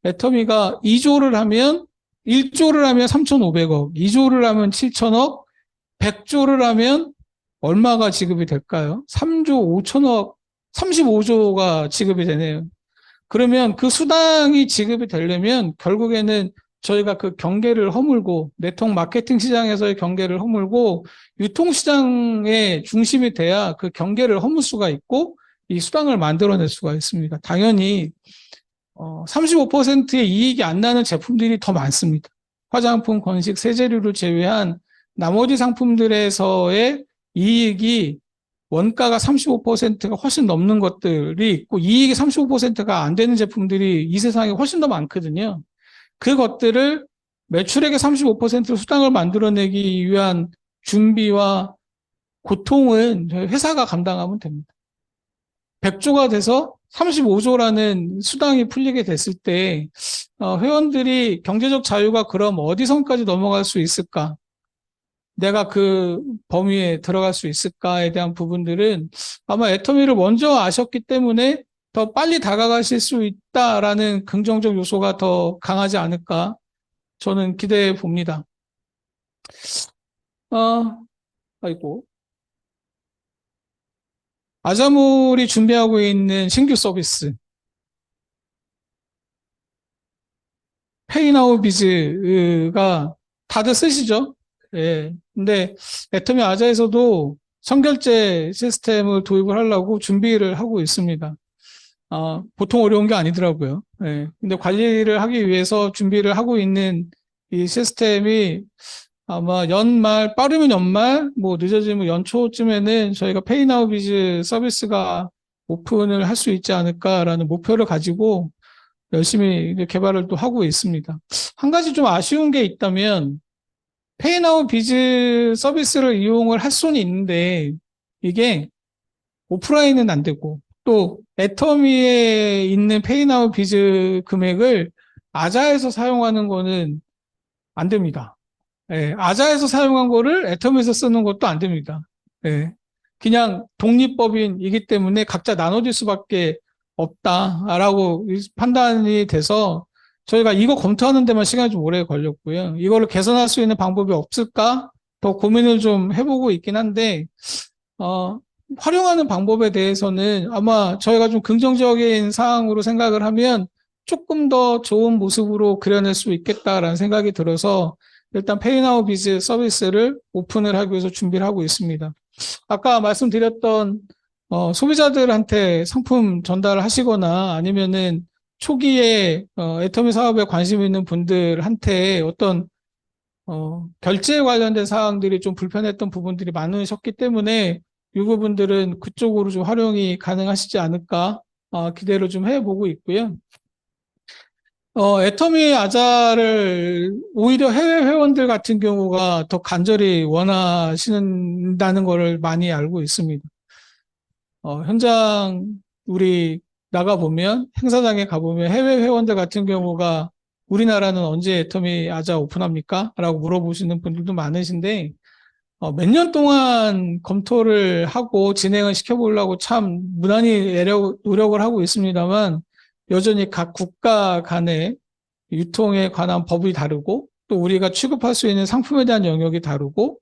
애터미가 2조를 하면 1조를 하면 3,500억, 2조를 하면 7천억, 100조를 하면 얼마가 지급이 될까요? 3조 5천억, 35조가 지급이 되네요. 그러면 그 수당이 지급이 되려면 결국에는 저희가 그 경계를 허물고 네트워크 마케팅 시장에서의 경계를 허물고 유통시장의 중심이 돼야 그 경계를 허물 수가 있고 이 수당을 만들어낼 수가 있습니다. 당연히 35%의 이익이 안 나는 제품들이 더 많습니다. 화장품, 건식, 세제류를 제외한 나머지 상품들에서의 이익이 원가가 35%가 훨씬 넘는 것들이 있고 이익이 35%가 안 되는 제품들이 이 세상에 훨씬 더 많거든요. 그것들을 매출액의 35% 수당을 만들어내기 위한 준비와 고통은 저희 회사가 감당하면 됩니다. 100조가 돼서 35조라는 수당이 풀리게 됐을 때 회원들이 경제적 자유가 그럼 어디선까지 넘어갈 수 있을까? 내가 그 범위에 들어갈 수 있을까에 대한 부분들은 아마 애터미를 먼저 아셨기 때문에 더 빨리 다가가실 수 있다라는 긍정적 요소가 더 강하지 않을까 저는 기대해 봅니다. 아이고. 아자몰이 준비하고 있는 신규 서비스 페이나우 비즈가 다들 쓰시죠? 예. 근데 애터미 아자에서도 선결제 시스템을 도입을 하려고 준비를 하고 있습니다. 보통 어려운 게 아니더라고요. 예. 근데 관리를 하기 위해서 준비를 하고 있는 이 시스템이 아마 연말, 빠르면 연말, 뭐 늦어지면 연초쯤에는 저희가 페이나우 비즈 서비스가 오픈을 할 수 있지 않을까라는 목표를 가지고 열심히 개발을 또 하고 있습니다. 한 가지 좀 아쉬운 게 있다면 페이나우 비즈 서비스를 이용을 할 수는 있는데 이게 오프라인은 안 되고 또 애터미에 있는 페이나우 비즈 금액을 아자에서 사용하는 거는 안 됩니다. 예, 아자에서 사용한 거를 애터미에서 쓰는 것도 안 됩니다. 예, 그냥 독립법인이기 때문에 각자 나눠질 수밖에 없다라고 판단이 돼서 저희가 이거 검토하는 데만 시간이 좀 오래 걸렸고요. 이거를 개선할 수 있는 방법이 없을까? 더 고민을 좀 해보고 있긴 한데, 활용하는 방법에 대해서는 아마 저희가 좀 긍정적인 사항으로 생각을 하면 조금 더 좋은 모습으로 그려낼 수 있겠다라는 생각이 들어서 일단 페이나우 비즈 서비스를 오픈을 하기 위해서 준비를 하고 있습니다. 아까 말씀드렸던 소비자들한테 상품 전달을 하시거나 아니면은 초기에 애터미 사업에 관심 있는 분들한테 어떤 결제에 관련된 사항들이 좀 불편했던 부분들이 많으셨기 때문에 이 부분들은 그쪽으로 좀 활용이 가능하시지 않을까 기대를 좀 해보고 있고요. 애터미 아자를 오히려 해외 회원들 같은 경우가 더 간절히 원하신다는 것을 많이 알고 있습니다. 현장 우리 나가보면 행사장에 가보면 해외 회원들 같은 경우가 우리나라는 언제 애터미 아자 오픈합니까? 라고 물어보시는 분들도 많으신데 몇 년 동안 검토를 하고 진행을 시켜보려고 참 무난히 노력을 하고 있습니다만 여전히 각 국가 간의 유통에 관한 법이 다르고 또 우리가 취급할 수 있는 상품에 대한 영역이 다르고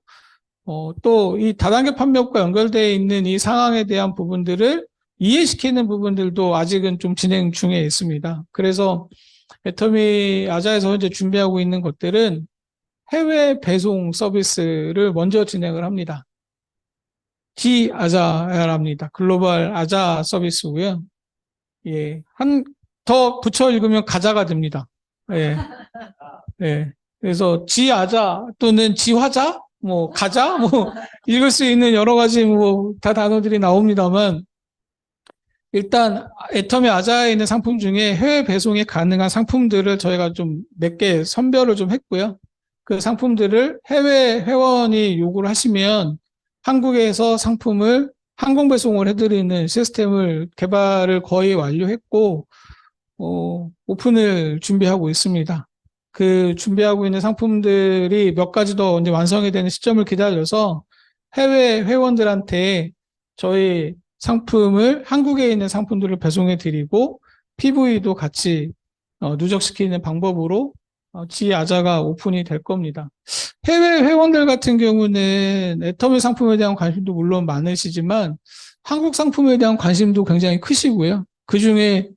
또 이 다단계 판매업과 연결되어 있는 이 상황에 대한 부분들을 이해시키는 부분들도 아직은 좀 진행 중에 있습니다. 그래서 애터미 아자에서 현재 준비하고 있는 것들은 해외 배송 서비스를 먼저 진행을 합니다. G-아자랍니다. 글로벌 아자 서비스고요. 예, 더 붙여 읽으면 가자가 됩니다. 예, 예. 그래서 G-아자 또는 G-화자, 뭐 가자, 뭐 읽을 수 있는 여러 가지 뭐 다 단어들이 나옵니다만 일단 애터미 아자에 있는 상품 중에 해외 배송이 가능한 상품들을 저희가 좀 몇 개 선별을 좀 했고요. 그 상품들을 해외 회원이 요구를 하시면 한국에서 상품을 항공 배송을 해드리는 시스템을 개발을 거의 완료했고 오픈을 준비하고 있습니다. 그 준비하고 있는 상품들이 몇 가지 더 이제 완성이 되는 시점을 기다려서 해외 회원들한테 저희 상품을 한국에 있는 상품들을 배송해 드리고 PV도 같이 누적시키는 방법으로 지아자가 오픈이 될 겁니다. 해외 회원들 같은 경우는 애터미 상품에 대한 관심도 물론 많으시지만 한국 상품에 대한 관심도 굉장히 크시고요. 그중에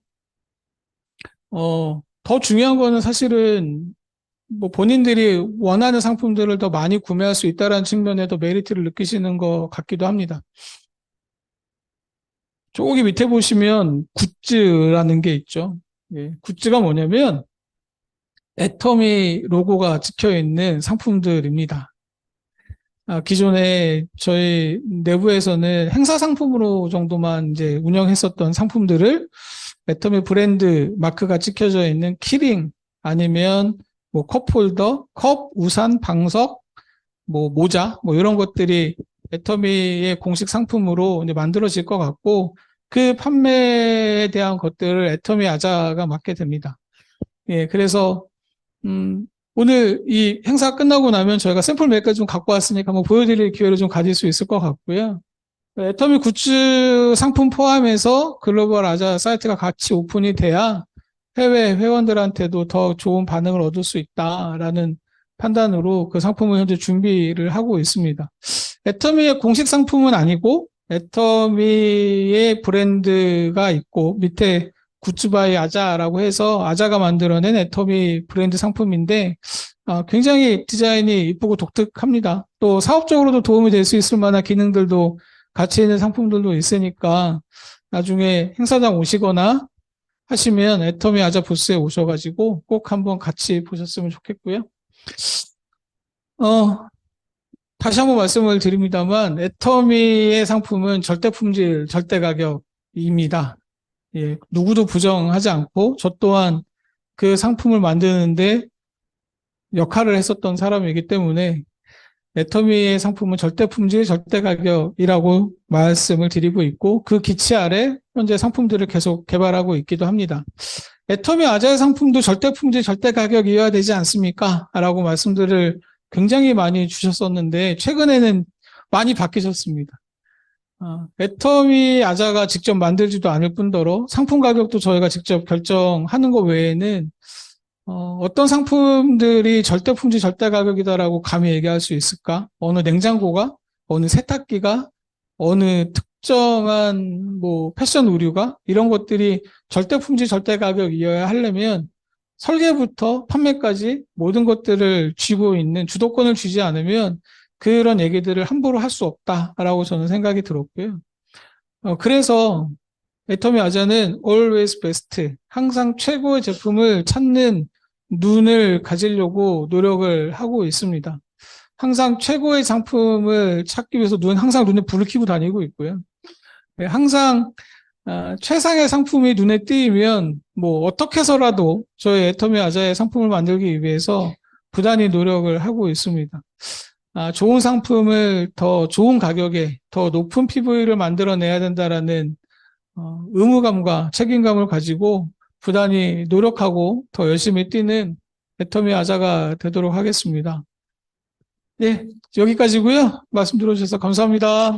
더 중요한 거는 사실은 뭐 본인들이 원하는 상품들을 더 많이 구매할 수 있다는 측면에 더 메리트를 느끼시는 것 같기도 합니다. 저기 밑에 보시면 굿즈라는 게 있죠. 예, 굿즈가 뭐냐면 애터미 로고가 찍혀 있는 상품들입니다. 기존에 저희 내부에서는 행사 상품으로 정도만 이제 운영했었던 상품들을 애터미 브랜드 마크가 찍혀져 있는 키링 아니면 뭐 컵홀더, 컵, 우산, 방석, 뭐 모자, 뭐 이런 것들이 애터미의 공식 상품으로 이제 만들어질 것 같고 그 판매에 대한 것들을 애터미 아자가 맡게 됩니다. 예, 그래서 오늘 이 행사 끝나고 나면 저희가 샘플 몇 가지 좀 갖고 왔으니까 한번 보여드릴 기회를 좀 가질 수 있을 것 같고요. 애터미 굿즈 상품 포함해서 글로벌 아자 사이트가 같이 오픈이 돼야 해외 회원들한테도 더 좋은 반응을 얻을 수 있다라는 판단으로 그 상품을 현재 준비를 하고 있습니다. 애터미의 공식 상품은 아니고 애터미의 브랜드가 있고 밑에 굿즈바이 아자라고 해서 아자가 만들어낸 애터미 브랜드 상품인데 굉장히 디자인이 이쁘고 독특합니다. 또 사업적으로도 도움이 될 수 있을 만한 기능들도 같이 있는 상품들도 있으니까 나중에 행사장 오시거나 하시면 애터미 아자 부스에 오셔가지고 꼭 한번 같이 보셨으면 좋겠고요. 다시 한번 말씀을 드립니다만 애터미의 상품은 절대 품질, 절대 가격입니다. 예, 누구도 부정하지 않고 저 또한 그 상품을 만드는데 역할을 했었던 사람이기 때문에 애터미의 상품은 절대 품질, 절대 가격이라고 말씀을 드리고 있고 그 기치 아래 현재 상품들을 계속 개발하고 있기도 합니다. 애터미 아자의 상품도 절대 품질, 절대 가격이어야 되지 않습니까? 라고 말씀들을 굉장히 많이 주셨었는데 최근에는 많이 바뀌셨습니다. 애터미 아자가 직접 만들지도 않을 뿐더러 상품 가격도 저희가 직접 결정하는 것 외에는 어떤 상품들이 절대 품질 절대 가격이다라고 감히 얘기할 수 있을까? 어느 냉장고가, 어느 세탁기가, 어느 특정한 뭐 패션 의류가 이런 것들이 절대 품질 절대 가격이어야 하려면 설계부터 판매까지 모든 것들을 쥐고 있는 주도권을 쥐지 않으면 그런 얘기들을 함부로 할 수 없다라고 저는 생각이 들었고요. 그래서 애터미 아자는 always best, 항상 최고의 제품을 찾는 눈을 가지려고 노력을 하고 있습니다. 항상 최고의 상품을 찾기 위해서 항상 눈에 불을 켜고 다니고 있고요. 항상 최상의 상품이 눈에 띄면 뭐 어떻게 해서라도 저희 애터미 아자의 상품을 만들기 위해서 부단히 노력을 하고 있습니다. 좋은 상품을 더 좋은 가격에 더 높은 PV를 만들어내야 된다라는 의무감과 책임감을 가지고 부단히 노력하고 더 열심히 뛰는 애터미 아자가 되도록 하겠습니다. 네, 여기까지고요. 말씀 들어주셔서 감사합니다.